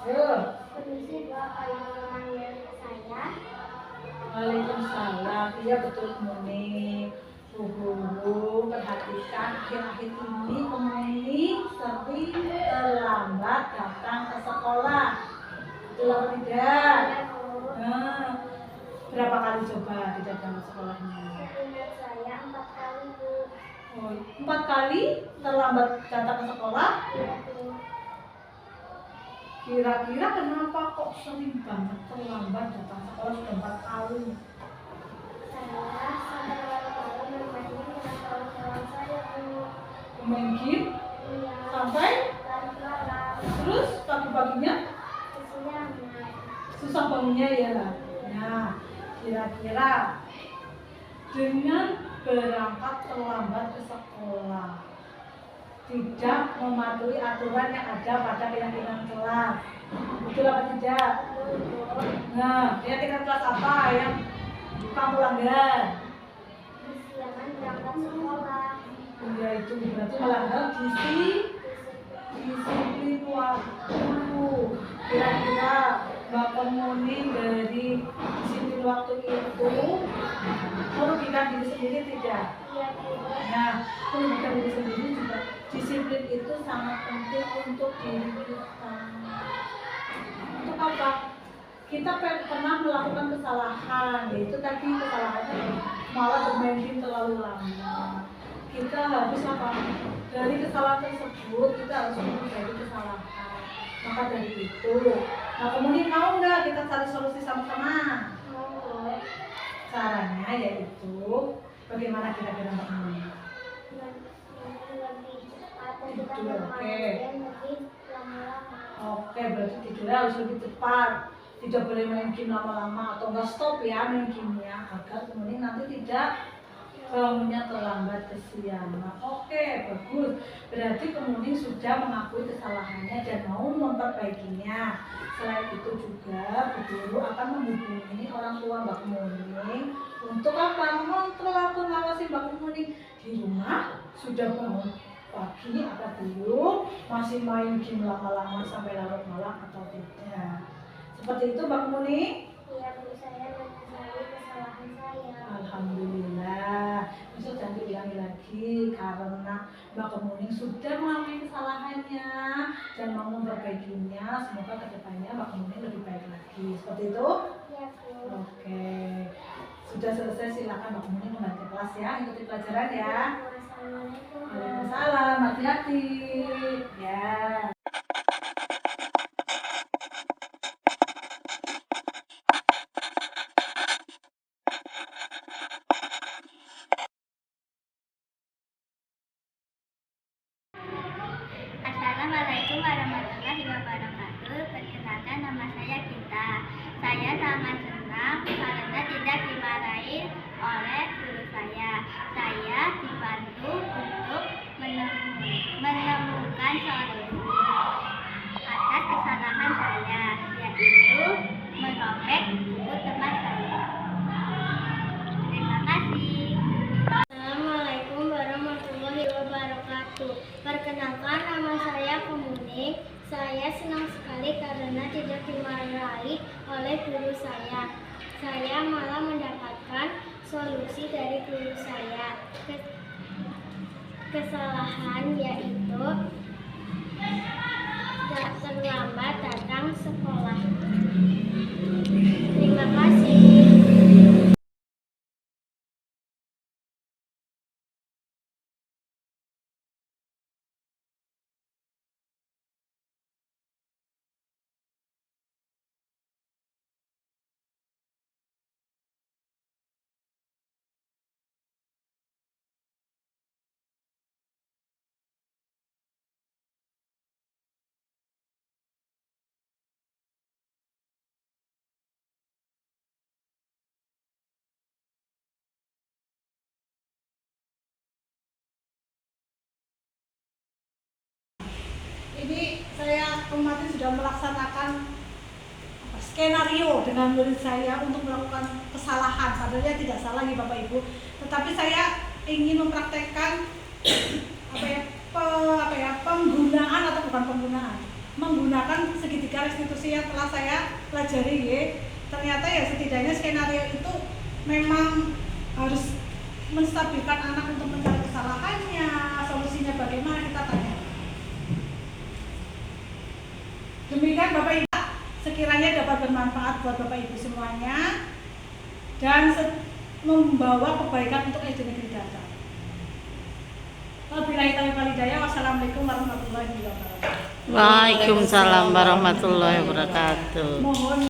Speaker 1: Ayo.
Speaker 5: Permisi, Bu. Kalau memanggil saya,
Speaker 1: Waalaikumsalam. Iya betul Muni. Bu Guru perhatikan akhir-akhir ini Kemuning sering terlambat datang ke sekolah. Betul apa tidak?
Speaker 5: ya, Bu.
Speaker 1: Nah, berapa kali coba tidak datang ke sekolahnya?
Speaker 5: Seingat saya 4 kali, Bu.
Speaker 1: Oh, 4 kali terlambat datang ke sekolah.
Speaker 5: Iya, Bu.
Speaker 1: Kira-kira kenapa kok sering banget terlambat datang sekolah sudah 4 kali?
Speaker 5: Saya sampai malam-malam bermain dengan kawan-kawan saya, Bu.
Speaker 1: Main game
Speaker 5: Iya.
Speaker 1: sampai
Speaker 5: Larut malam.
Speaker 1: terus pagi-paginya
Speaker 5: Kesiangan.
Speaker 1: susah bangunnya ya. Nah, kira-kira dengan berangkat terlambat ke sekolah, tidak mematuhi aturan yang ada pada keyakinan kelas, betul apa tidak? Nah, keyakinan kelas apa yang kamu langgar?
Speaker 5: Kesiangan berangkat sekolah.
Speaker 1: Ya itu berarti melanggar disiplin waktu. Kira-kira Mbak Kemuning dari disiplin waktu itu merugikan diri sendiri tidak?
Speaker 5: Iya, Bu.
Speaker 1: Nah, merugikan diri sendiri juga. Disiplin itu sangat penting untuk diri kita. Untuk apa? Kita pernah melakukan kesalahan, yaitu tadi kesalahannya malah bermain game terlalu lama. Kita harus apa? Dari kesalahan tersebut kita harus memperbaiki kesalahan. Maka dari itu, nah kemudian mau nggak kita cari solusi sama-sama?
Speaker 5: Mau, Bu.
Speaker 1: Caranya yaitu bagaimana kira-kira Mbak Muni?
Speaker 5: Lebih cepat dan kita
Speaker 1: Tidur,
Speaker 5: bermain game lebih lama-lama.
Speaker 1: Oke, berarti tidurnya harus lebih cepat. Tidak boleh main game lama-lama atau enggak stop ya main gamenya agar kemudian nanti tidak bangunnya terlambat kesiangan. Oke, bagus. Berarti kemudian sudah mengakui kesalahannya dan mau memperbaikinya. Selain itu juga Bu Guru akan menghubungi orang tua Mbak Kemuning untuk apa? Mengontrol atau mengawasi Mbak Kemuning di rumah sudah bangun pagi apa belum, masih main game lama-lama sampai larut malam atau tidak. Seperti itu Mbak Kemuning.
Speaker 5: Iya, Bu. Saya menyesali kesalahan saya.
Speaker 1: Alhamdulillah. Besok jangan diulangi lagi karena Mbak Kemuning sudah mengakui kesalahannya dan mau memperbaikinya. Semoga kedepannya Mbak Kemuning lebih baik lagi. Seperti itu?
Speaker 5: Iya, Bu.
Speaker 1: Oke. Sudah selesai, silakan Mbak Kemuning kembali ke kelas ya. Ikuti pelajaran ya.
Speaker 5: Wassalamualaikum.
Speaker 1: Waalaikumsalam. Hati-hati. Ya.
Speaker 5: Assalamualaikum warahmatullahi wabarakatuh. Perkenalkan, nama saya Gita. Saya sangat senang karena tidak dimarahi oleh guru saya. Saya dibantu untuk menemukan solusi atas kesalahan saya, yaitu merobek buku teman saya. Terima kasih. Assalamualaikum warahmatullahi wabarakatuh. Perkenalkan, nama saya Kemuning. Saya senang sekali karena tidak dimarahi oleh guru saya. Saya malah mendapatkan solusi dari guru saya. Kesalahan yaitu terlambat datang sekolah. Terima kasih.
Speaker 1: kemarin sudah melaksanakan skenario dengan murid saya untuk melakukan kesalahan, padahal tidak salah ya Bapak Ibu, tetapi saya ingin mempraktekkan penggunaan atau bukan penggunaan, menggunakan segitiga restitusi yang telah saya pelajari ya. Ternyata ya setidaknya skenario itu memang harus menstabilkan anak untuk mencari kesalahannya, solusinya bagaimana kita tanya. Demikian Bapak Ibu, sekiranya dapat bermanfaat buat Bapak Ibu semuanya dan membawa kebaikan untuk SD Negeri Data. Wabillahi taufiq wal hidayah. Wassalamualaikum warahmatullahi wabarakatuh.
Speaker 2: Waalaikumsalam warahmatullahi wabarakatuh.
Speaker 1: Mohon